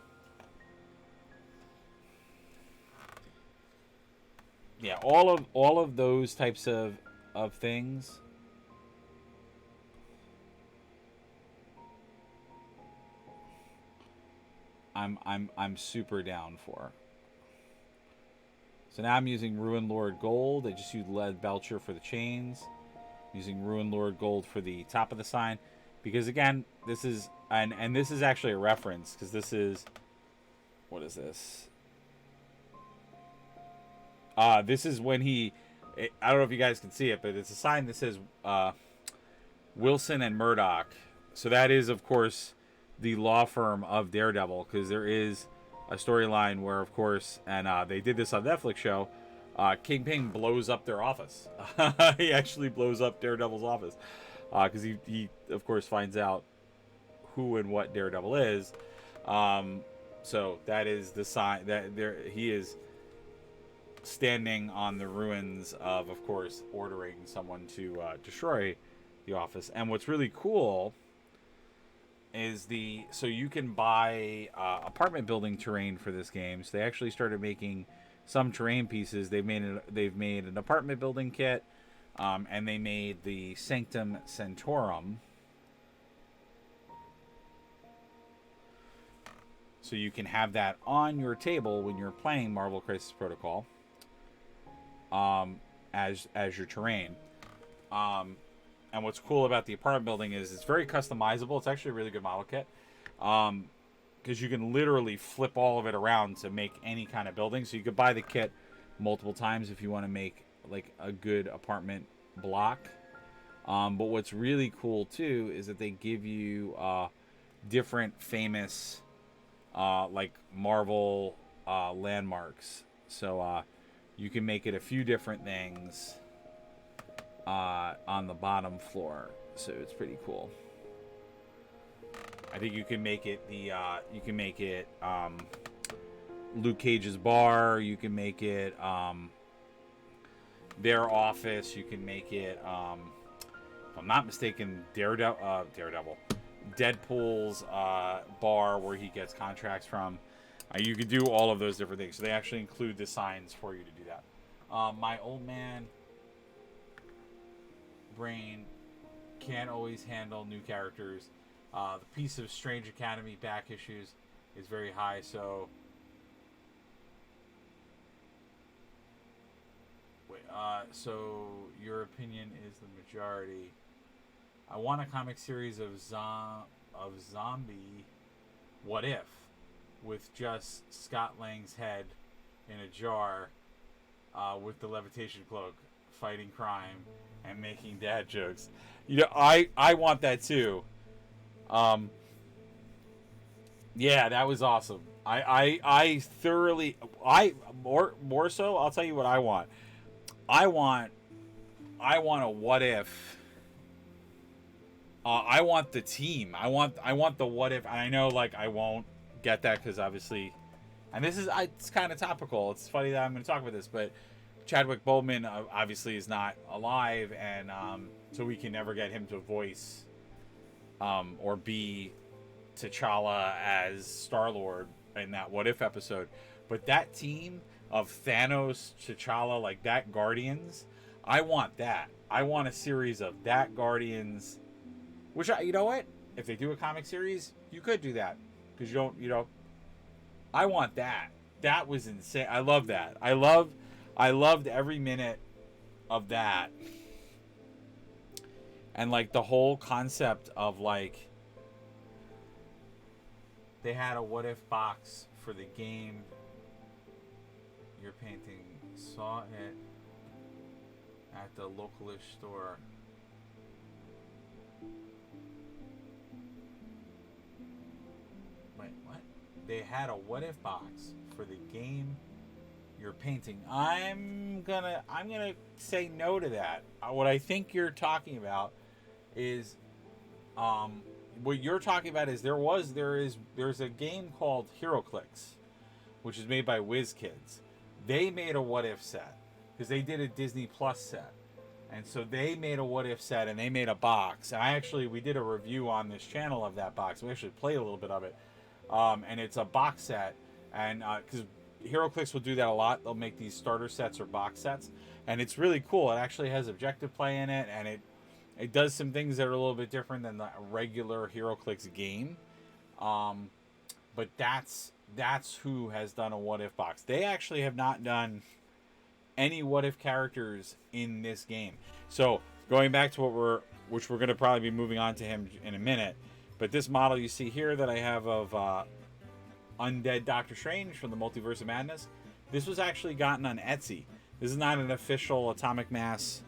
Yeah, all of those types of things. I'm super down for. So now I'm using Ruin Lord Gold. I just used Lead Belcher for the chains. I'm using Ruin Lord Gold for the top of the sign. Because again, this is and this is actually a reference, because this is, what is this? This is when I don't know if you guys can see it, but it's a sign that says Wilson and Murdoch. So that is, of course, the law firm of Daredevil, because there is a storyline where, of course, and they did this on Netflix show, Kingpin blows up their office. He actually blows up Daredevil's office, because he, of course, finds out who and what Daredevil is. So that is the sign that he is standing on the ruins of course, ordering someone to destroy the office. And what's really cool is so you can buy apartment building terrain for this game. So they actually started making some terrain pieces. They've made an apartment building kit, and they made the Sanctum Sanctorum. So you can have that on your table when you're playing Marvel Crisis Protocol, as your terrain. And what's cool about the apartment building is it's very customizable. It's actually a really good model kit, because you can literally flip all of it around to make any kind of building. So you could buy the kit multiple times if you want to make like a good apartment block. But what's really cool too is that they give you different famous like Marvel landmarks. So you can make it a few different things on the bottom floor. So it's pretty cool. I think you can make it Luke Cage's bar. You can make it their office. You can make it, if I'm not mistaken, Daredevil. Deadpool's bar where he gets contracts from. You could do all of those different things. So they actually include the signs for you to do that. My old man brain can't always handle new characters. The piece of Strange Academy back issues is very high, so so your opinion is the majority. I want a comic series of zombie What If, with just Scott Lang's head in a jar, with the levitation cloak, fighting crime and making dad jokes. I want that too. Yeah, that was awesome. I thoroughly, more so, I'll tell you what I want. I want a What If. I want the team. I want the What If. And I know, like, I won't get that because obviously, and it's kind of topical. It's funny that I'm going to talk about this, but Chadwick Boseman obviously is not alive, and so we can never get him to voice or be T'Challa as Star-Lord in that What If episode. But that team of Thanos, T'Challa, like that Guardians, I want that. I want a series of that Guardians, which, you know what? If they do a comic series, you could do that. Because I want that. That was insane. I love that. I loved every minute of that. And like the whole concept of like they had a what if box for the game you're painting. Saw it at the localish store. Wait, what? They had a what if box for the game you're painting. I'm gonna say no to that. What I think you're talking about is what you're talking about is there's a game called HeroClix, which is made by WizKids. They made a what if set because they did a Disney Plus set, and so they made a what if set and they made a box. And we did a review on this channel of that box. We actually played a little bit of it, and it's a box set. And because HeroClix will do that a lot, they'll make these starter sets or box sets, and it's really cool. It actually has objective play in it, and it does some things that are a little bit different than the regular HeroClix game. But that's who has done a what if box. They actually have not done any what if characters in this game. So going back to which we're going to probably be moving on to him in a minute. But this model you see here that I have of Undead Doctor Strange from the Multiverse of Madness, this was actually gotten on Etsy. This is not an official Atomic Mass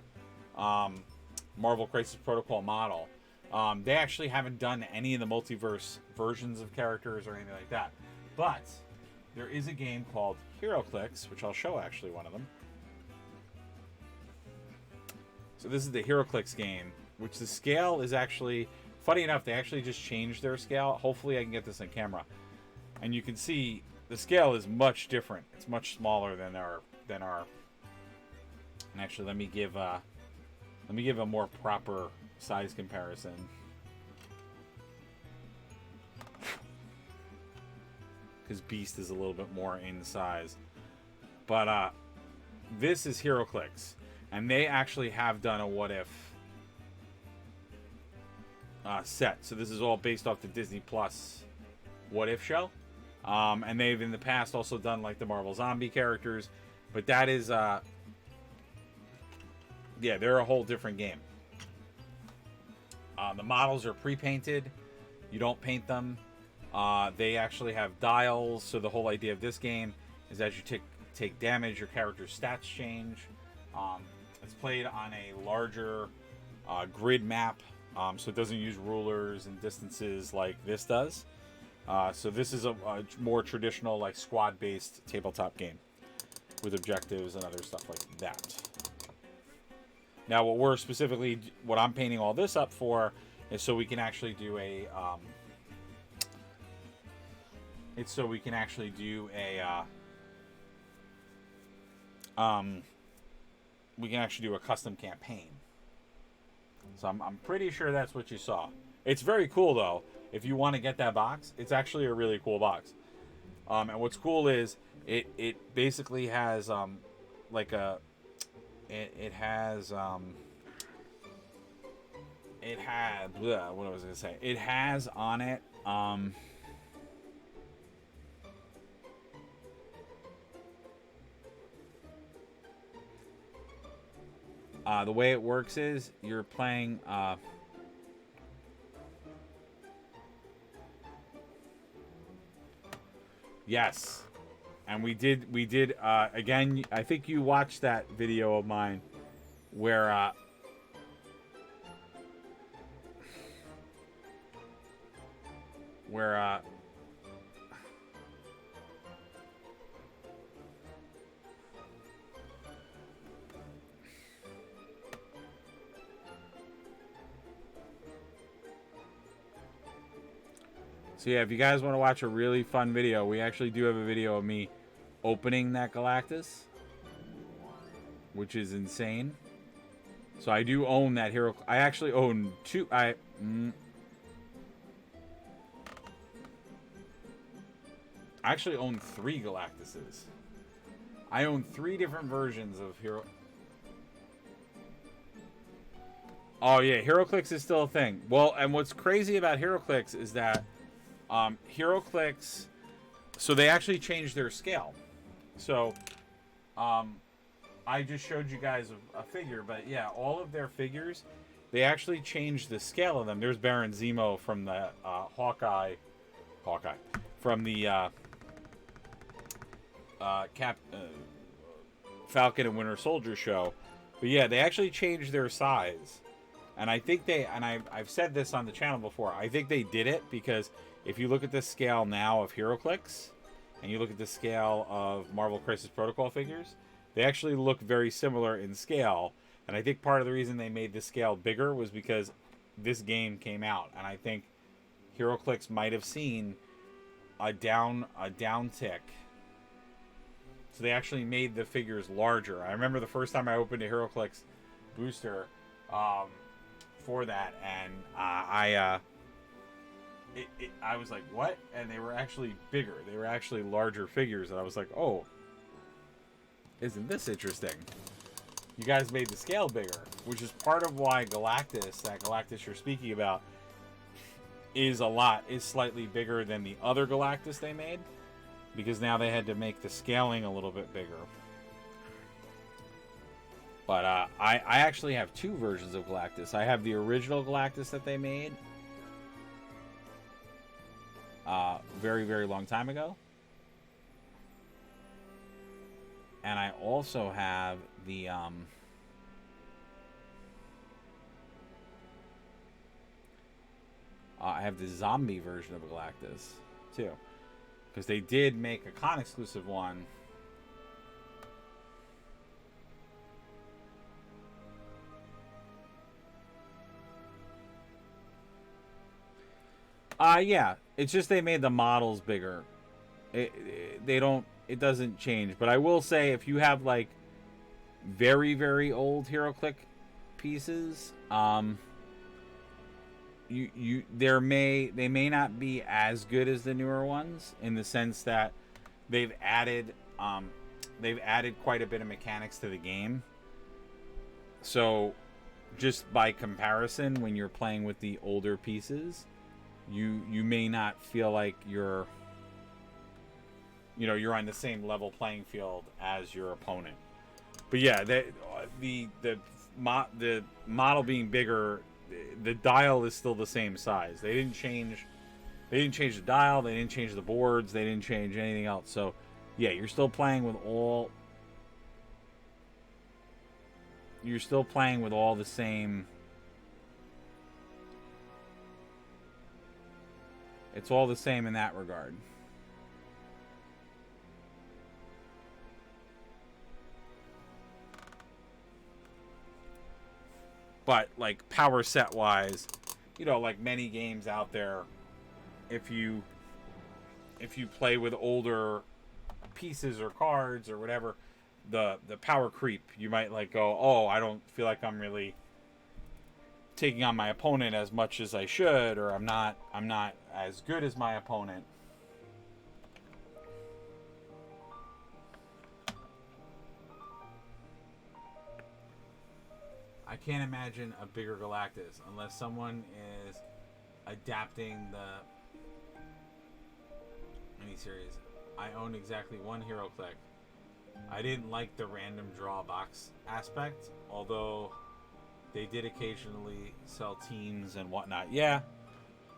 Marvel Crisis Protocol model. They actually haven't done any of the multiverse versions of characters or anything like that. But there is a game called HeroClix, which I'll show actually one of them. So this is the HeroClix game, which the scale is actually, funny enough, they actually just changed their scale. Hopefully I can get this on camera. And you can see the scale is much different. It's much smaller than our. And actually, let me give a more proper size comparison. Because Beast is a little bit more in size, but this is HeroClix, and they actually have done a what if set. So this is all based off the Disney Plus what if show. And they've in the past also done like the Marvel Zombie characters, but that is yeah, they're a whole different game. The models are pre-painted. You don't paint them. They actually have dials, so the whole idea of this game is as you take damage, your character's stats change. It's played on a larger grid map, so it doesn't use rulers and distances like this does. So this is a more traditional, like squad-based tabletop game with objectives and other stuff like that. Now, what I'm painting all this up for is so we can actually do a. It's so we can actually do a. We can actually do a custom campaign. So I'm pretty sure that's what you saw. It's very cool though. If you want to get that box, it's actually a really cool box. And what's cool is it basically has like a it has it had what was I gonna say? It has on it the way it works is you're playing yes. And we did again, I think you watched that video of mine where so yeah, if you guys want to watch a really fun video, we actually do have a video of me opening that Galactus, which is insane. So I do own that hero. I actually own two. I actually own 3 Galactuses. I own 3 different versions of Hero. Oh yeah, HeroClix is still a thing. Well, and what's crazy about HeroClix is that HeroClix, so they actually changed their scale. So I just showed you guys a figure, but yeah, all of their figures they actually changed the scale of them. There's Baron Zemo from the Hawkeye, from the Falcon and Winter Soldier show. But yeah, they actually changed their size. And I think I've said this on the channel before, I think they did it because if you look at the scale now of HeroClix, and you look at the scale of Marvel Crisis Protocol figures, they actually look very similar in scale. And I think part of the reason they made the scale bigger was because this game came out. And I think HeroClix might have seen a downtick. So they actually made the figures larger. I remember the first time I opened a HeroClix booster for that, and I was like, what? And they were actually bigger. They were actually larger figures, and I was like, oh, isn't this interesting? You guys made the scale bigger, which is part of why Galactus, that Galactus you're speaking about, is slightly bigger than the other Galactus they made, because now they had to make the scaling a little bit bigger. But I actually have two versions of Galactus. I have the original Galactus that they made very, very long time ago. And I also have the I have the zombie version of Galactus too, because they did make a con exclusive one. Yeah, it's just they made the models bigger. It doesn't change. But I will say, if you have like very, very old HeroClix pieces, they may not be as good as the newer ones, in the sense that they've added quite a bit of mechanics to the game. So just by comparison, when you're playing with the older pieces, you may not feel like you're on the same level playing field as your opponent. But yeah, the model being bigger, the dial is still the same size. They didn't change the dial, they didn't change the boards, they didn't change anything else. So yeah, you're still playing with all the same. It's all the same in that regard. But like power set wise, like many games out there, if you play with older pieces or cards or whatever, the power creep, you might like go, oh, I don't feel like I'm really taking on my opponent as much as I should, or I'm not as good as my opponent. I can't imagine a bigger Galactus unless someone is adapting the miniseries. I own exactly one HeroClix. I didn't like the random draw box aspect, although they did occasionally sell teams and whatnot. Yeah,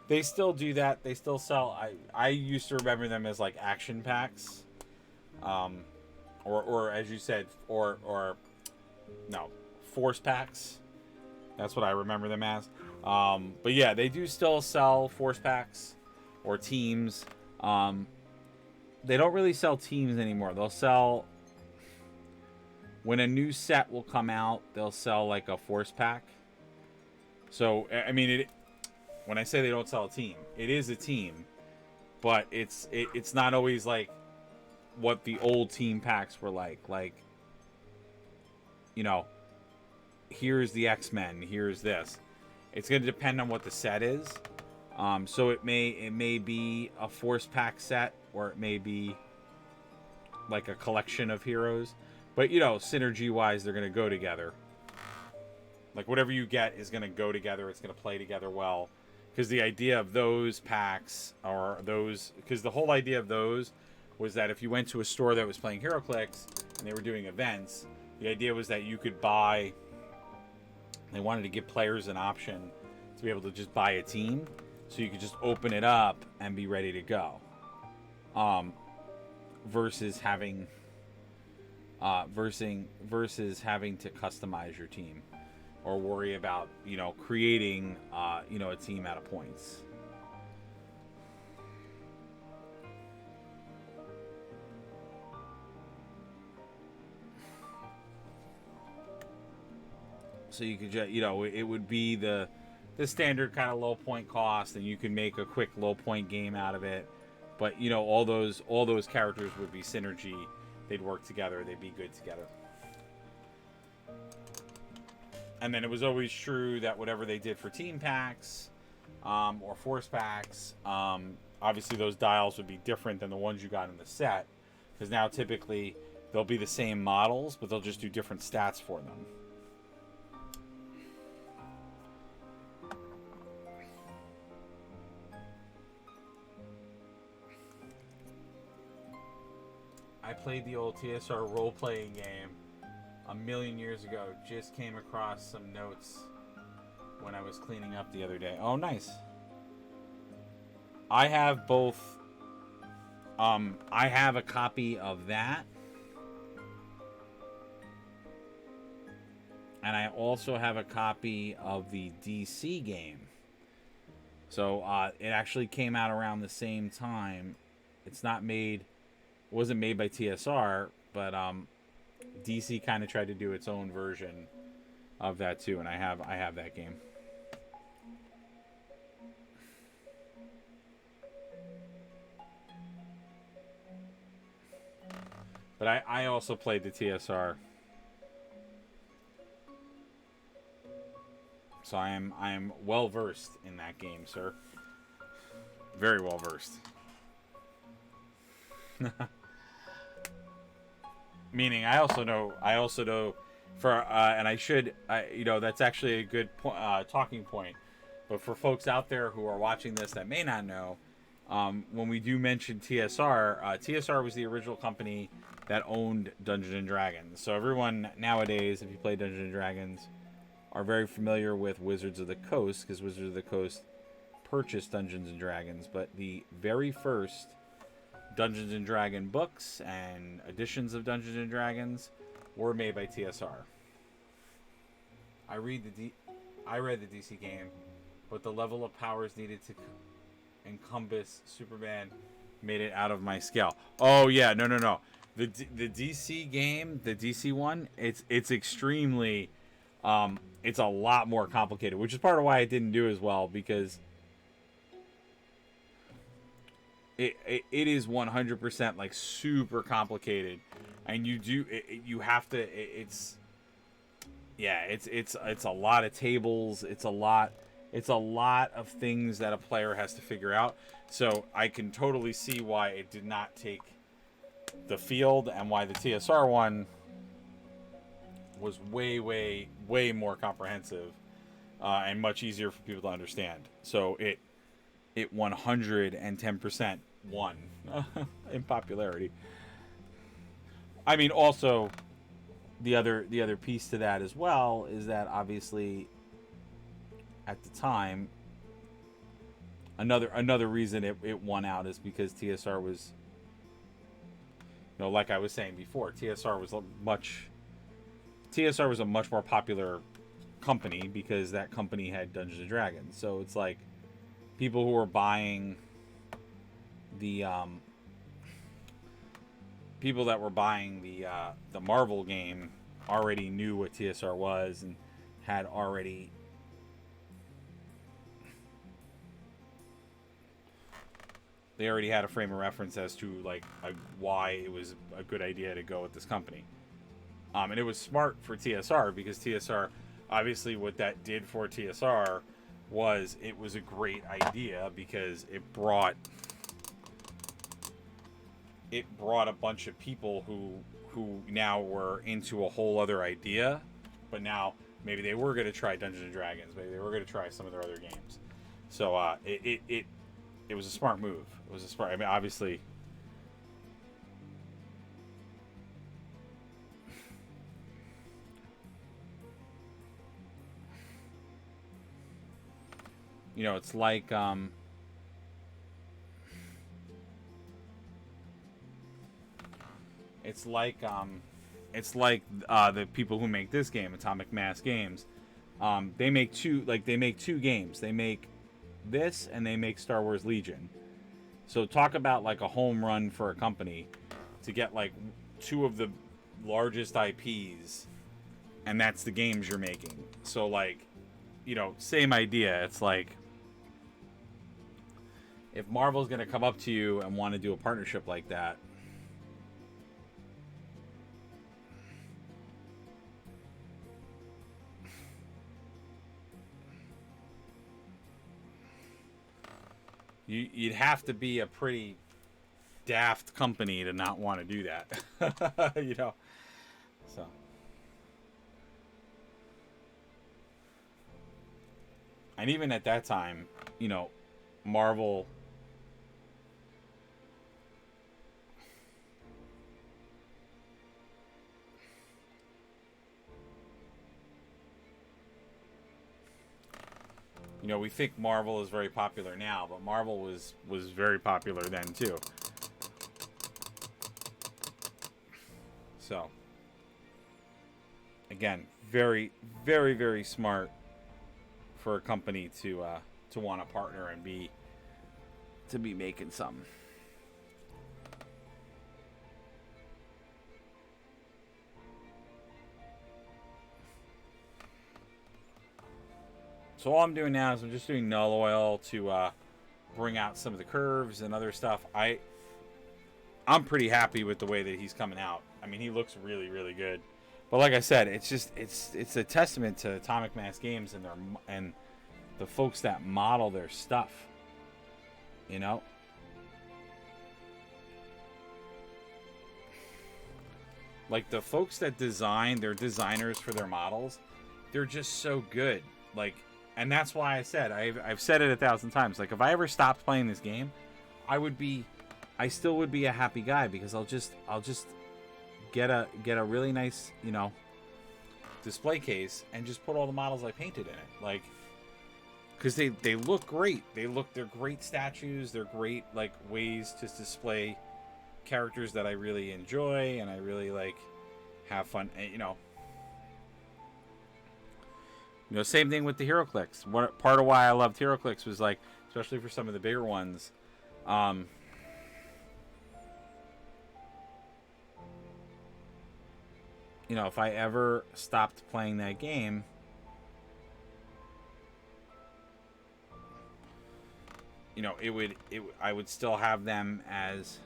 they still do that. They still sell. I used to remember them as like action packs, or as you said, or no, force packs. That's what I remember them as. But yeah, they do still sell force packs or teams. They don't really sell teams anymore. They'll sell, when a new set will come out, they'll sell like a force pack. So I mean, when I say they don't sell a team, it is a team, but it's not always like what the old team packs were like. Like, here's the X-Men, here's this. It's going to depend on what the set is. So it may be a force pack set, or it may be like a collection of heroes. But synergy wise, they're going to go together. Like whatever you get is going to go together. It's going to play together well. Because the idea of those packs, because the whole idea of those was that if you went to a store that was playing HeroClix and they were doing events, the idea was that you could buy They wanted to give players an option to be able to just buy a team, so you could just open it up and be ready to go, versus having having to customize your team or worry about creating a team out of points. So you could just, it would be the standard kind of low point cost, and you can make a quick low point game out of it. But all those characters would be synergy. They'd work together. They'd be good together. And then it was always true that whatever they did for team packs or force packs, obviously those dials would be different than the ones you got in the set, because now typically they'll be the same models, but they'll just do different stats for them. I played the old TSR role-playing game a million years ago. Just came across some notes when I was cleaning up the other day. Oh, nice. I have both. I have a copy of that, and I also have a copy of the DC game. So it actually came out around the same time. It's not made. Wasn't made by TSR, but DC kind of tried to do its own version of that too, and I have that game. But I also played the TSR, so I am well versed in that game, sir. Very well versed. Meaning, I also know for and I should, that's actually a good talking point. But for folks out there who are watching this that may not know, when we do mention TSR, TSR was the original company that owned Dungeons and Dragons. So everyone nowadays, if you play Dungeons and Dragons, are very familiar with Wizards of the Coast, because Wizards of the Coast purchased Dungeons and Dragons. But the very first Dungeons and Dragon books and editions of Dungeons and Dragons were made by TSR. I read the DC game, but the level of powers needed to encompass Superman made it out of my scale. Oh yeah, no. The DC game, the DC one, it's extremely, it's a lot more complicated, which is part of why it didn't do as well, because it is 100% like super complicated, and you have to, it's a lot of tables, it's a lot of things that a player has to figure out. So I can totally see why it did not take the field, and why the TSR one was way more comprehensive and much easier for people to understand. So it 110% won in popularity. I mean, also the other piece to that as well is that obviously at the time, another reason it won out is because TSR was, like I was saying before, TSR was a much more popular company because that company had Dungeons and Dragons. So it's like people who were buying the the Marvel game already knew what TSR was and had already had a frame of reference as to why it was a good idea to go with this company. And it was smart for TSR, because TSR, obviously what that did for TSR was it was a great idea, because it brought a bunch of people who now were into a whole other idea, but now maybe they were going to try Dungeons and Dragons, maybe they were going to try some of their other games. So it was a smart move. It was a smart. I mean, obviously, You know, it's like it's like the people who make this game, Atomic Mass Games. They make two games. They make this and they make Star Wars Legion. So talk about like a home run for a company to get like two of the largest IPs, and that's the games you're making. So like, you know, same idea. It's like if Marvel's going to come up to you and want to do a partnership like that, you'd have to be a pretty daft company to not want to do that. You know, so and even at that time, you know, Marvel, you know, we think Marvel is very popular now, but Marvel was very popular then too. So again, very, very, very smart for a company to want to partner and be making something. So all I'm doing now is I'm just doing null oil to bring out some of the curves and other stuff. I'm pretty happy with the way that he's coming out. I mean, he looks really, really good. But like I said, it's a testament to Atomic Mass Games and the folks that model their stuff. You know, like the folks that design, their designers for their models, they're just so good. Like, and that's why I said I've said it 1,000 times. Like, if I ever stopped playing this game, I still would be a happy guy because I'll just get a really nice, you know, display case and just put all the models I painted in it. Like, because they look great. They're great statues. They're great like ways to display characters that I really enjoy and I really like have fun. You know, same thing with the HeroClix. Part of why I loved HeroClix was like, especially for some of the bigger ones. You know, if I ever stopped playing that game, you know, I would still have them as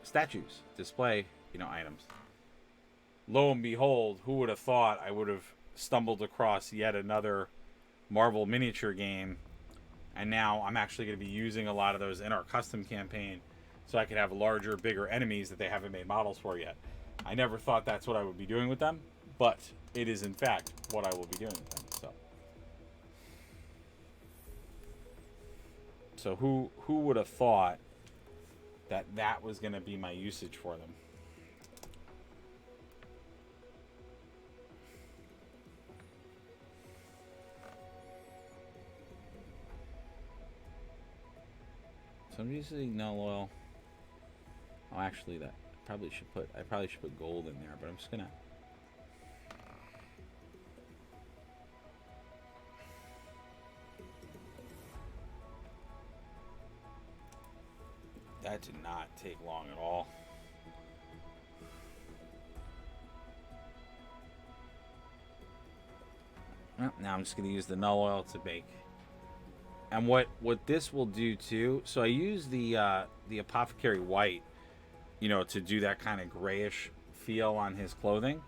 statues, display, you know, items. Lo and behold, who would have thought I would have stumbled across yet another Marvel miniature game, and now I'm actually going to be using a lot of those in our custom campaign so I could have larger, bigger enemies that they haven't made models for yet. I never thought that's what I would be doing with them, but it is in fact what I will be doing with them. So who would have thought that was going to be my usage for them? So I'm using null oil. Oh, actually, I probably should put gold in there, but I'm just gonna. That did not take long at all. Well, now I'm just gonna use the null oil to bake. And what this will do too, so I use the Apothecary White, you know, to do that kind of grayish feel on his clothing.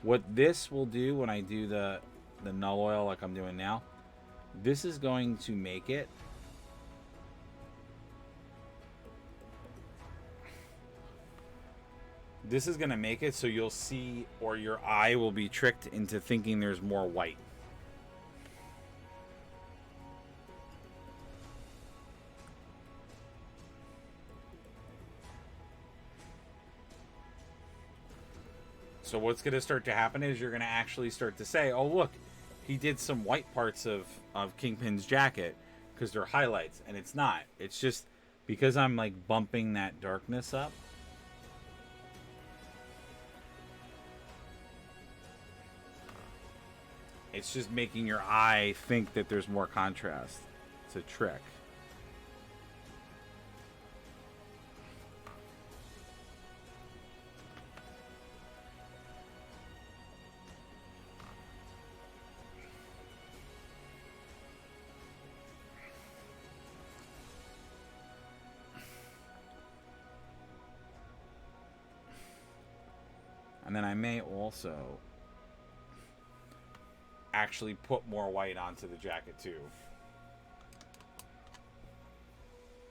What this will do when I do the null oil like I'm doing now, this is going to make it so you'll see, or your eye will be tricked into thinking there's more white. So what's going to start to happen is you're going to actually start to say, oh, look, he did some white parts of Kingpin's jacket because they're highlights, and it's not. It's just because I'm like bumping that darkness up. It's just making your eye think that there's more contrast. It's a trick. And then I may also actually put more white onto the jacket too.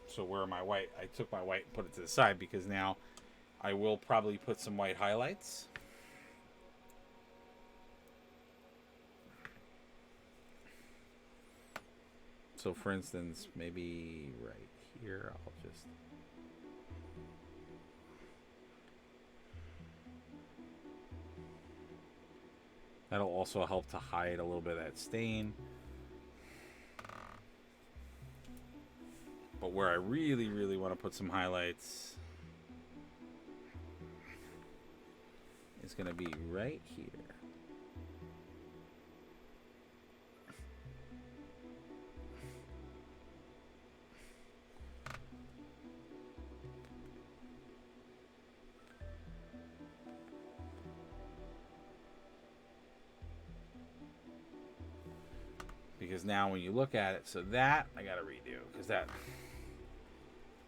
So where my white, I took my white and put it to the side because now I will probably put some white highlights. So for instance, maybe right here, I'll just... That'll also help to hide a little bit of that stain. But where I really, really want to put some highlights is going to be right here. Because now when you look at it, so that I gotta redo because that,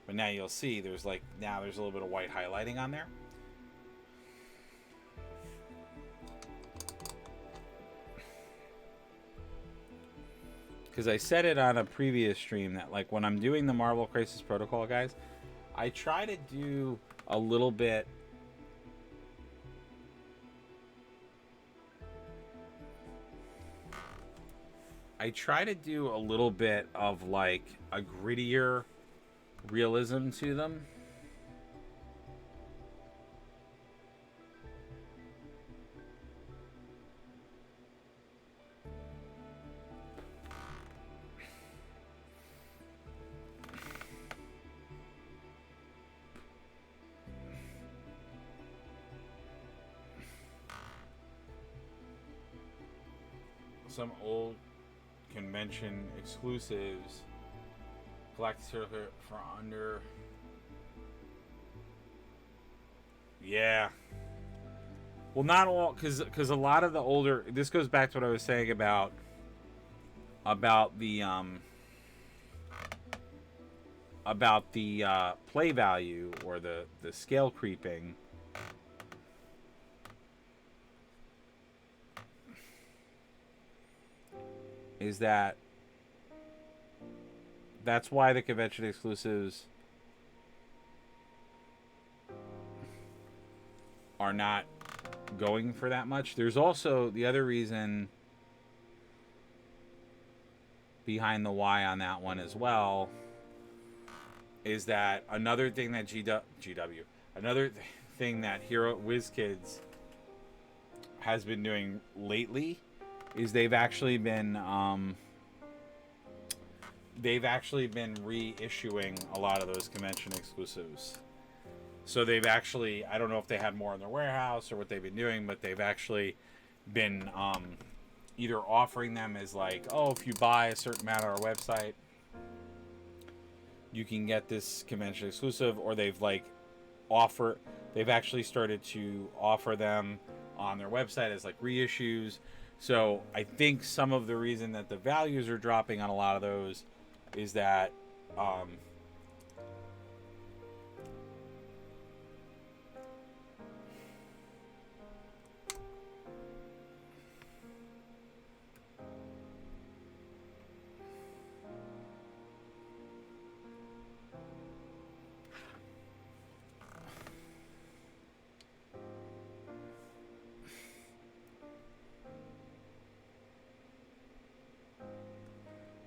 but now you'll see there's like, now there's a little bit of white highlighting on there. Because I said it on a previous stream that like when I'm doing the Marvel Crisis Protocol, guys, I try to do a little bit of like a grittier realism to them. Some old convention exclusives galactic circuit for under, yeah, well not all, because a lot of the older, this goes back to what I was saying about the play value or the scale creeping. Is that's why the convention exclusives are not going for that much. There's also the other reason behind the why on that one as well is that another thing that another thing that Hero WizKids has been doing lately is they've actually been reissuing a lot of those convention exclusives. So they've actually, I don't know if they had more in their warehouse or what they've been doing, but they've actually been either offering them as like, oh, if you buy a certain amount on our website, you can get this convention exclusive, or they've actually started to offer them on their website as like reissues. So I think some of the reason that the values are dropping on a lot of those is that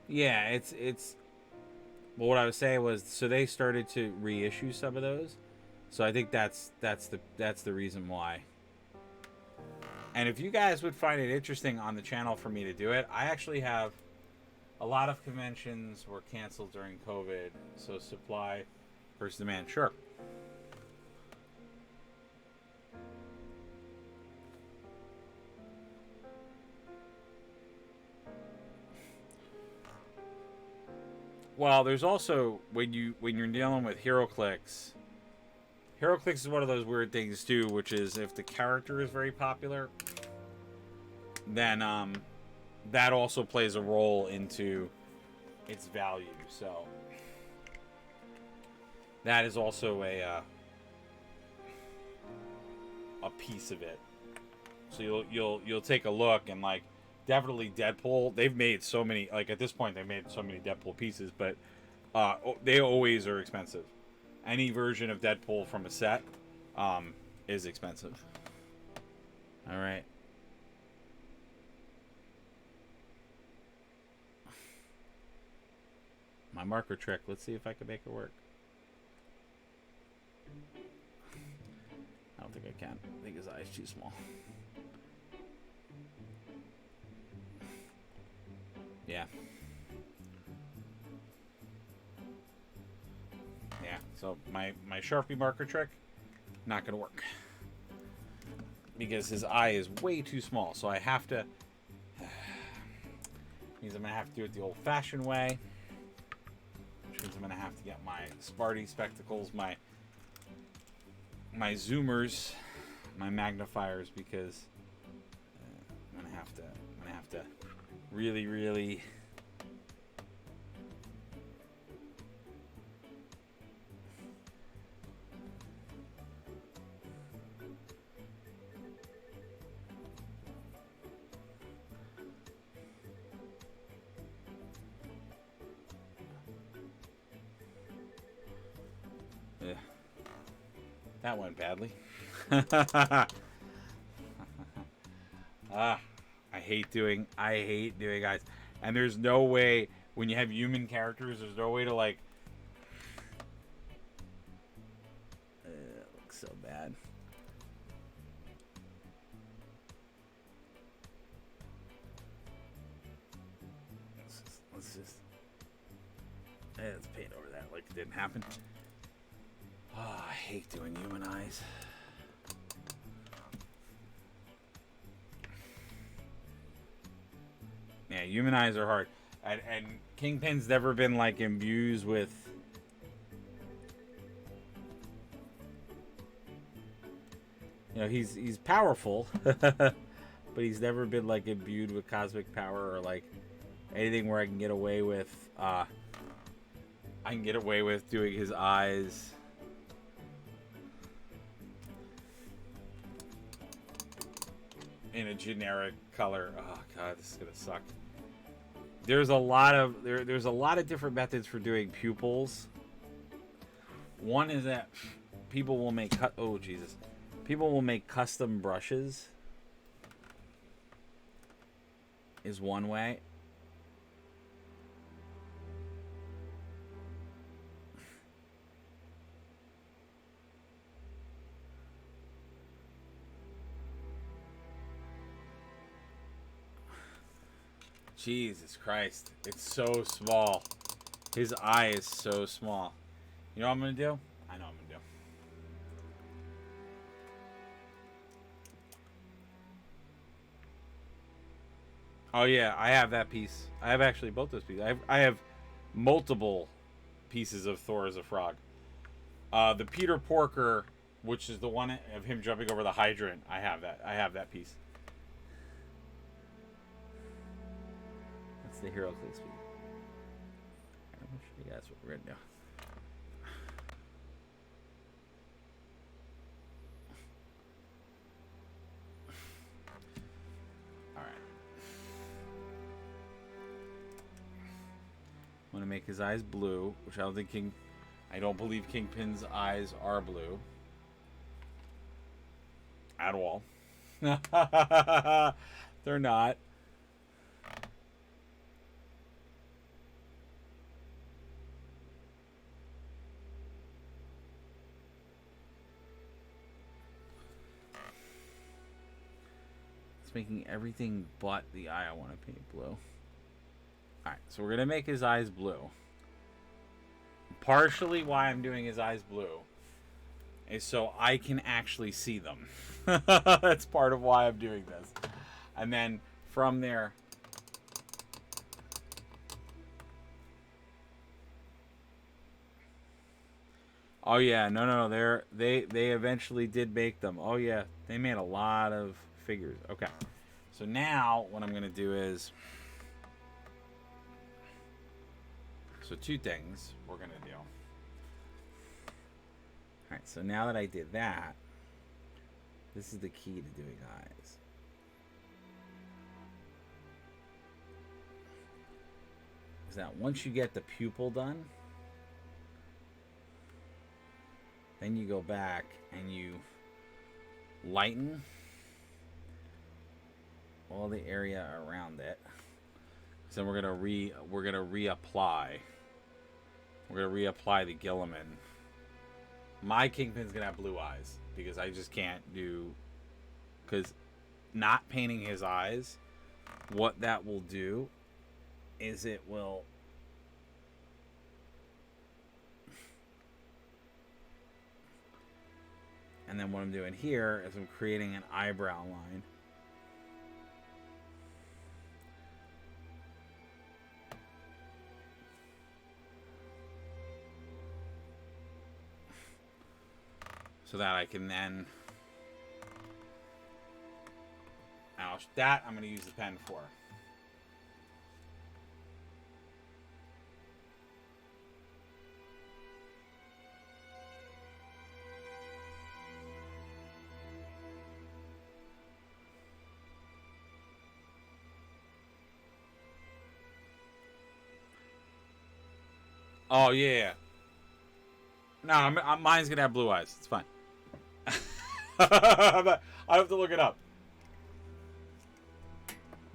yeah, it's well, what I was saying was, so they started to reissue some of those. So I think that's the reason why. And if you guys would find it interesting on the channel for me to do it, I actually have a lot of conventions were canceled during COVID, so supply versus demand. Sure. Well, there's also when you're dealing with HeroClix. HeroClix is one of those weird things too, which is if the character is very popular, then that also plays a role into its value. So that is also a piece of it. So you'll take a look and like definitely Deadpool. They've made so many, like at this point they've made so many Deadpool pieces, but they always are expensive. Any version of Deadpool from a set is expensive. All right. My marker trick. Let's see if I can make it work. I don't think I can. I think his eye's too small. Yeah. Yeah, so my Sharpie marker trick, not going to work. Because his eye is way too small, so I have to... means I'm going to have to do it the old-fashioned way. Which means I'm going to have to get my Sparty spectacles, my zoomers, my magnifiers, because I'm going to have to really... That went badly. I hate doing eyes. And there's no way when you have human characters, there's no way to like it looks so bad. Let's just let's paint over that like it didn't happen. Oh, I hate doing human eyes. Yeah, human eyes are hard. And Kingpin's never been like imbued with he's powerful, but he's never been like imbued with cosmic power or like anything where I can get away with doing his eyes. In a generic color. Oh god, this is gonna suck. There's a lot of there's a lot of different methods for doing pupils. One is that people will make people will make custom brushes. Is one way. Jesus Christ. It's so small. His eye is so small. You know what I'm going to do? I know what I'm going to do. Oh, yeah. I have that piece. I have actually both those pieces. I have multiple pieces of Thor as a frog. The Peter Porker, which is the one of him jumping over the hydrant, I have that. I have that piece. The hero clicks me. I'm gonna show you guys what we're gonna do. Alright. I'm gonna make his eyes blue, which I don't believe Kingpin's eyes are blue. At all. They're not. making everything but the eye I want to paint blue. Alright, so we're going to make his eyes blue. Partially why I'm doing his eyes blue is so I can actually see them. That's part of why I'm doing this. And then from there... Oh yeah, no. They eventually did make them. Oh yeah, they made a lot of figures. Okay, so now what I'm gonna do is, so two things we're gonna do. All right, so now that I did that, this is the key to doing eyes. Is that once you get the pupil done, then you go back and you lighten all the area around it. So we're gonna reapply. We're gonna reapply the Gilliman. My Kingpin's gonna have blue eyes because I just can't do, because not painting his eyes, what that will do is it will and then what I'm doing here is I'm creating an eyebrow line. So that I can then... Now that I'm going to use the pen for. Oh, yeah. No, mine's going to have blue eyes. It's fine. I have to look it up.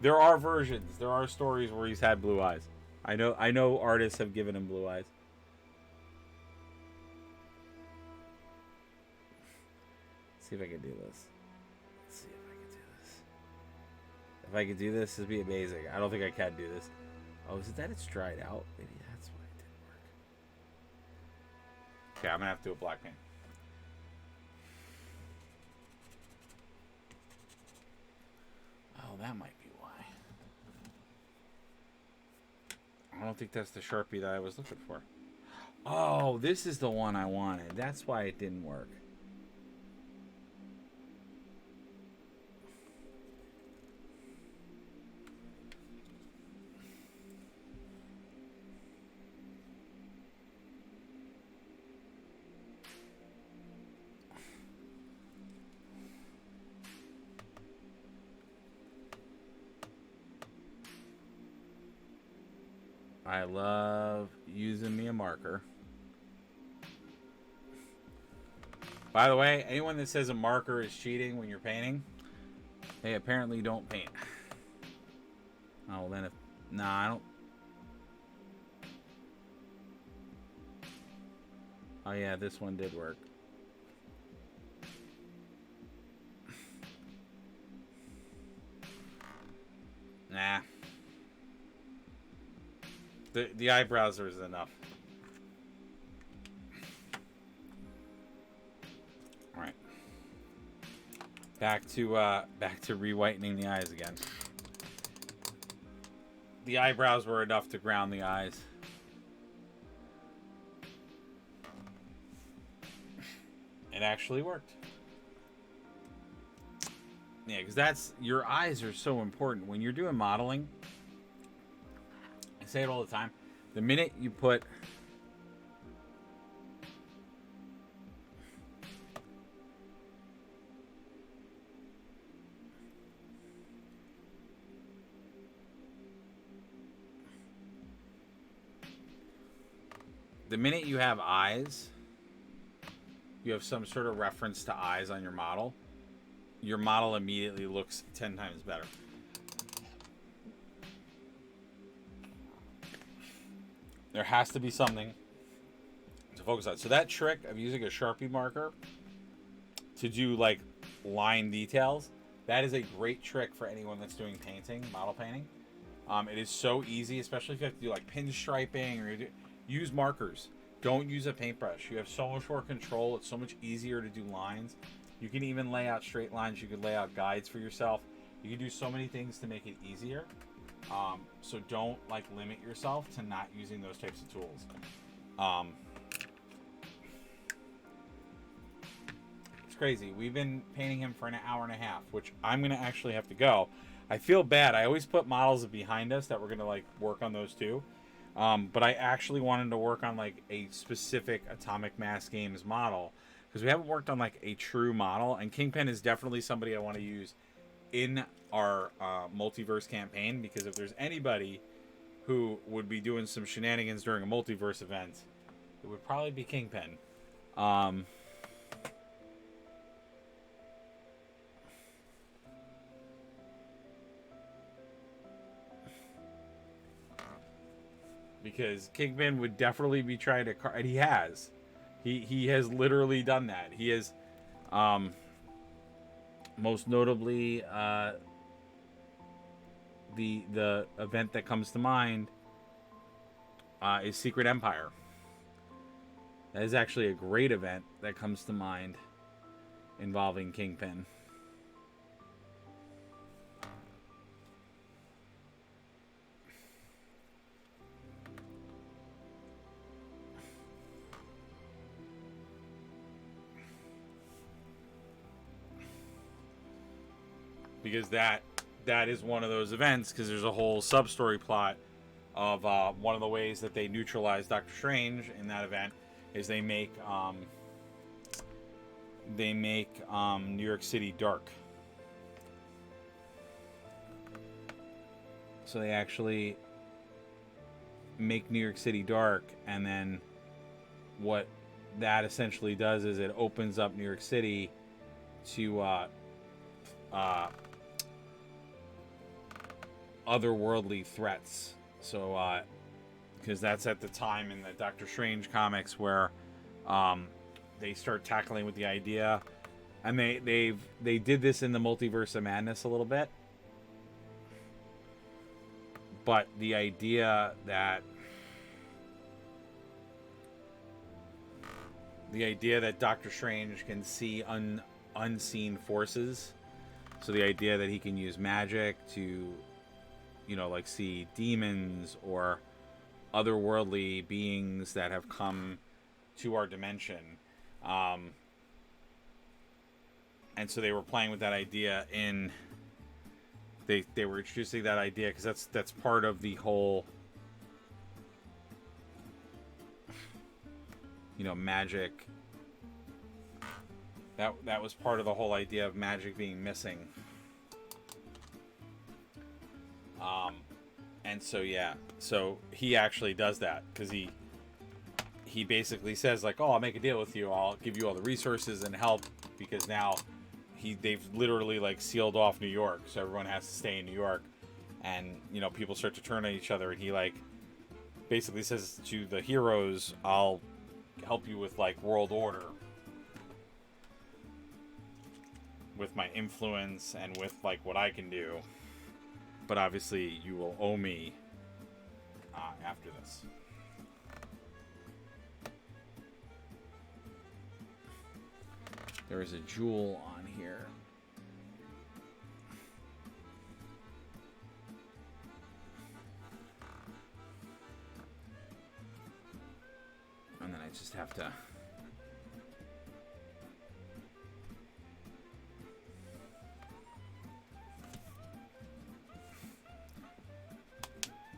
There are versions. There are stories where he's had blue eyes. I know artists have given him blue eyes. Let's see if I can do this. Let's see if I can do this. If I could do this, it'd be amazing. I don't think I can do this. Oh, is it that it's dried out? Maybe that's why it didn't work. Okay, I'm gonna have to do a black paint. Oh, that might be why. I don't think that's the Sharpie that I was looking for. Oh, this is the one I wanted. That's why it didn't work. I love using me a marker. By the way, anyone that says a marker is cheating when you're painting, they apparently don't paint. Oh, well then if... Nah, I don't... Oh yeah, this one did work. Nah. The eyebrows is enough. All right. Back to rewhitening the eyes again. The eyebrows were enough to ground the eyes. It actually worked. Yeah, because that's, your eyes are so important when you're doing modeling. I say it all the time. The minute you put you have eyes, you have some sort of reference to eyes on your model immediately looks 10 times better. There has to be something to focus on. So that trick of using a Sharpie marker to do like line details, That is a great trick for anyone that's doing painting, model painting. It is so easy, especially if you have to do like pinstriping or use markers. Don't use a paintbrush. You have so much more control. It's so much easier to do lines. You can even lay out straight lines. You can lay out guides for yourself. You can do so many things to make it easier. So don't like limit yourself to not using those types of tools. It's crazy. We've been painting him for an hour and a half, which I'm going to actually have to go. I feel bad. I always put models behind us that we're going to like work on those too. But I actually wanted to work on like a specific Atomic Mass Games model because we haven't worked on like a true model, and Kingpin is definitely somebody I want to use in our multiverse campaign, because if there's anybody who would be doing some shenanigans during a multiverse event, it would probably be Kingpin. Because Kingpin would definitely be trying to, and he has. He has literally done that. He has, most notably, the event that comes to mind is Secret Empire. That is actually a great event that comes to mind involving Kingpin. Because that is one of those events, because there's a whole sub-story plot of one of the ways that they neutralize Doctor Strange in that event is they make New York City dark. So they actually make New York City dark, and then what that essentially does is it opens up New York City to otherworldly threats. So because that's at the time in the Doctor Strange comics where they start tackling with the idea, and they did this in the Multiverse of Madness a little bit, but the idea that Doctor Strange can see unseen forces, so the idea that he can use magic to, you know, like see demons or otherworldly beings that have come to our dimension. And so they were playing with that idea in... They were introducing that idea because that's part of the whole, you know, magic. That was part of the whole idea of magic being missing. And so yeah, so he actually does that because he basically says like, oh, I'll make a deal with you. I'll give you all the resources and help, because now they've literally like sealed off New York, so everyone has to stay in New York, and you know, people start to turn on each other, and he like basically says to the heroes, I'll help you with like world order, with my influence and with like what I can do, but obviously you will owe me after this. There is a jewel on here. And then I just have to...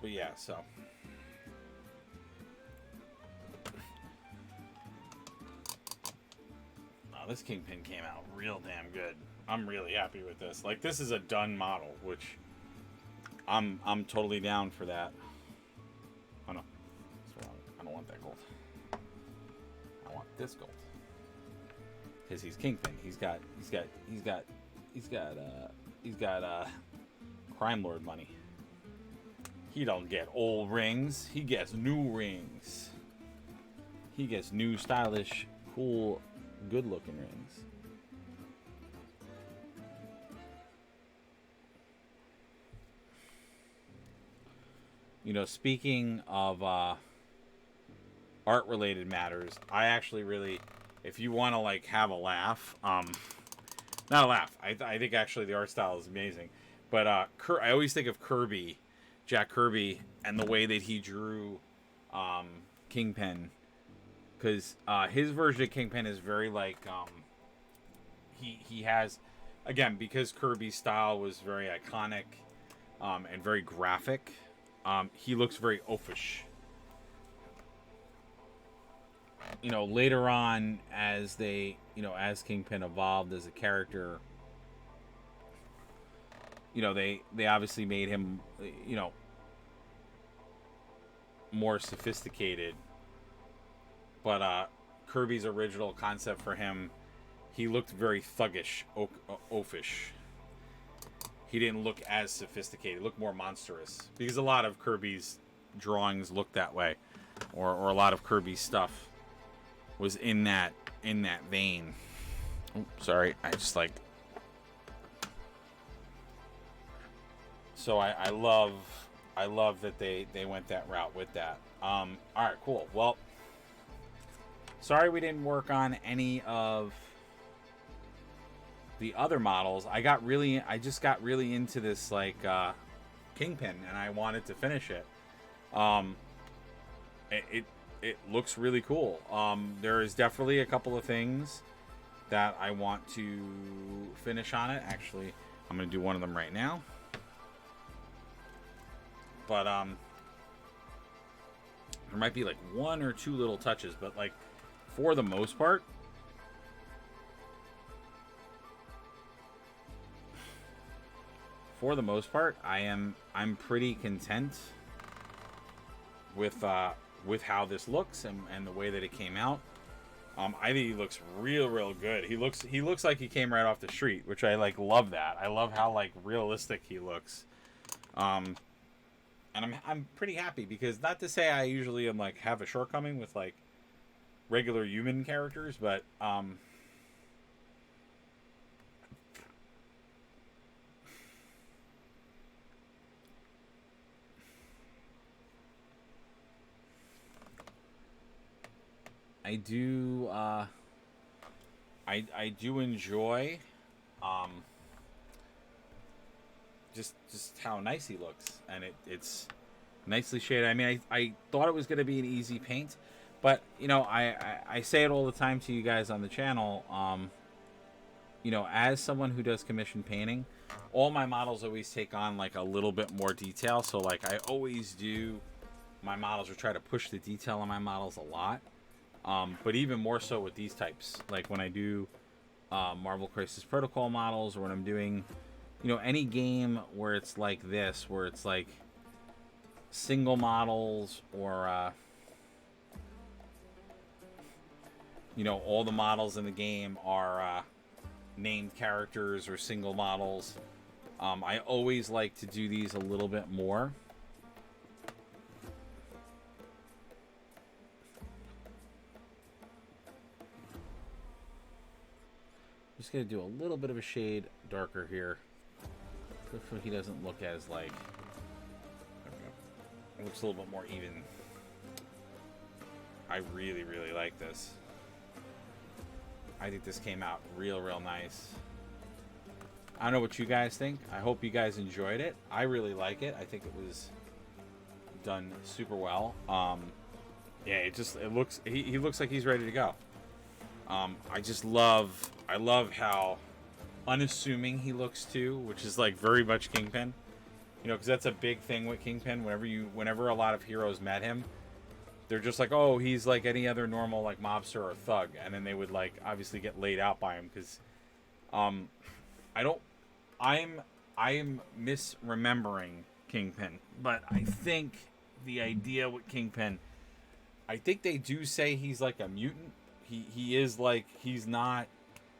But yeah, so... This Kingpin came out real damn good. I'm really happy with this. Like, this is a done model, which I'm totally down for that. Oh no, I don't want that gold. I want this gold because he's Kingpin. He's got crime lord money. He don't get old rings. He gets new rings. He gets new stylish, cool, good looking rings. Speaking of art related matters, I actually really, if you want to like have a laugh, not a laugh, I think actually the art style is amazing, but I always think of Kirby, Jack Kirby, and the way that he drew Kingpin, because his version of Kingpin is very like he has, again, because Kirby's style was very iconic and very graphic. He looks very oafish. Later on, as as Kingpin evolved as a character, they obviously made him, more sophisticated. But Kirby's original concept for him, he looked very thuggish, oafish. He didn't look as sophisticated. He looked more monstrous, because a lot of Kirby's drawings look that way, or a lot of Kirby's stuff was in that vein. Oh, sorry, I just like. So I love that they went that route with that. All right, cool. Well, sorry we didn't work on any of the other models. I just got really into this like Kingpin, and I wanted to finish it. It looks really cool. There is definitely a couple of things that I want to finish on it. Actually, I'm going to do one of them right now. But there might be like one or two little touches, but like for the most part, I'm pretty content with how this looks and the way that it came out. I think he looks real good. He looks like he came right off the street, which I like. Love that. I love how like realistic he looks. And I'm pretty happy, because not to say I usually am like have a shortcoming with like regular human characters, but I do I do enjoy just how nice he looks, and it's nicely shaded. I mean, I thought it was going to be an easy paint, but I say it all the time to you guys on the channel. As someone who does commission painting, all my models always take on like a little bit more detail. So like I always do my models, or try to push the detail on my models a lot. But even more so with these types, like when I do Marvel Crisis Protocol models, or when I'm doing, any game where it's like this, where it's like single models, or all the models in the game are named characters or single models. I always like to do these a little bit more. Just gonna do a little bit of a shade darker here, so he doesn't look as like. There we go. It looks a little bit more even. I really like this. I think this came out real nice. I don't know what you guys think. I hope you guys enjoyed it. I really like it. I think it was done super well. Yeah, it looks. He looks like he's ready to go. I love how unassuming he looks too, which is like very much Kingpin. Because that's a big thing with Kingpin. Whenever a lot of heroes met him, they're just like, oh, he's like any other normal like mobster or thug, and then they would like obviously get laid out by him, because I'm misremembering Kingpin, but I think the idea with Kingpin, I think they do say he's like a mutant. He is like, he's not.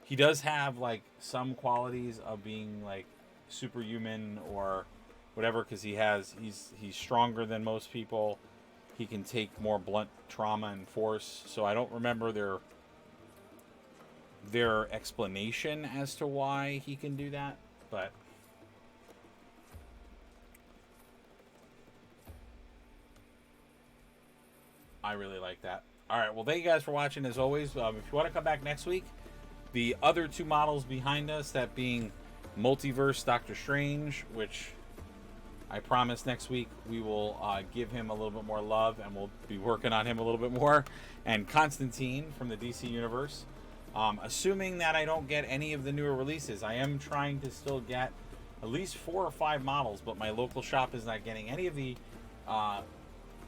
He does have like some qualities of being like superhuman or whatever, because he's stronger than most people. He can take more blunt trauma and force. So I don't remember their explanation as to why he can do that, but I really like that. All right, well, thank you guys for watching as always. If you want to come back next week, the other two models behind us, that being Multiverse Doctor Strange, which I promise next week we will give him a little bit more love and we'll be working on him a little bit more, and Constantine from the DC Universe. Assuming that I don't get any of the newer releases, I am trying to still get at least 4 or 5 models, but my local shop is not getting any of the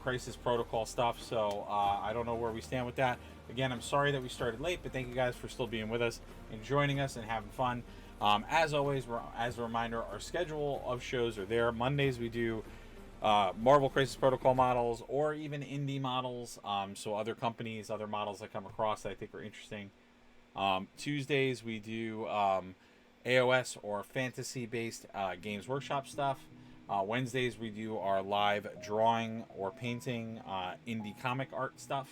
Crisis Protocol stuff, so I don't know where we stand with that. Again, I'm sorry that we started late, but thank you guys for still being with us and joining us and having fun. As always, as a reminder, our schedule of shows are there. Mondays we do Marvel Crisis Protocol models or even indie models, so other companies, other models I come across that I think are interesting. Tuesdays we do AOS or fantasy-based Games Workshop stuff. Wednesdays we do our live drawing or painting indie comic art stuff.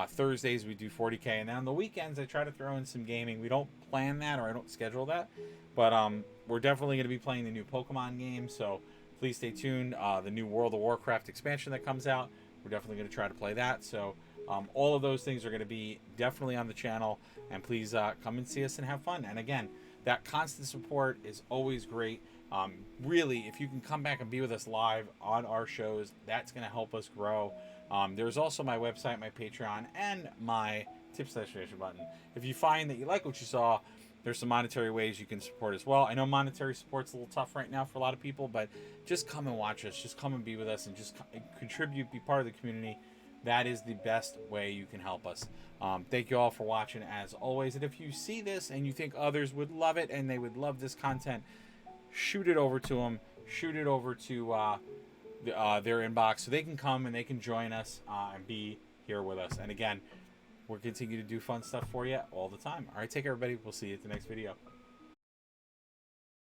Thursdays we do 40K, and then on the weekends I try to throw in some gaming. We don't plan that, or I don't schedule that, but we're definitely going to be playing the new Pokemon game, so please stay tuned. The new World of Warcraft expansion that comes out, we're definitely going to try to play that. So all of those things are going to be definitely on the channel, and please come and see us and have fun. And again, that constant support is always great. Really, if you can come back and be with us live on our shows, that's going to help us grow. There's also my website, my Patreon, and my tip/donation button. If you find that you like what you saw, there's some monetary ways you can support as well. I know monetary support's a little tough right now for a lot of people, but just come and watch us. Just come and be with us and just contribute, be part of the community. That is the best way you can help us. Thank you all for watching as always. And if you see this and you think others would love it and they would love this content, shoot it over to them. Shoot it over to their inbox so they can come and they can join us and be here with us. And again, we'll continue to do fun stuff for you all the time. All right, take care, everybody. We'll see you at the next video.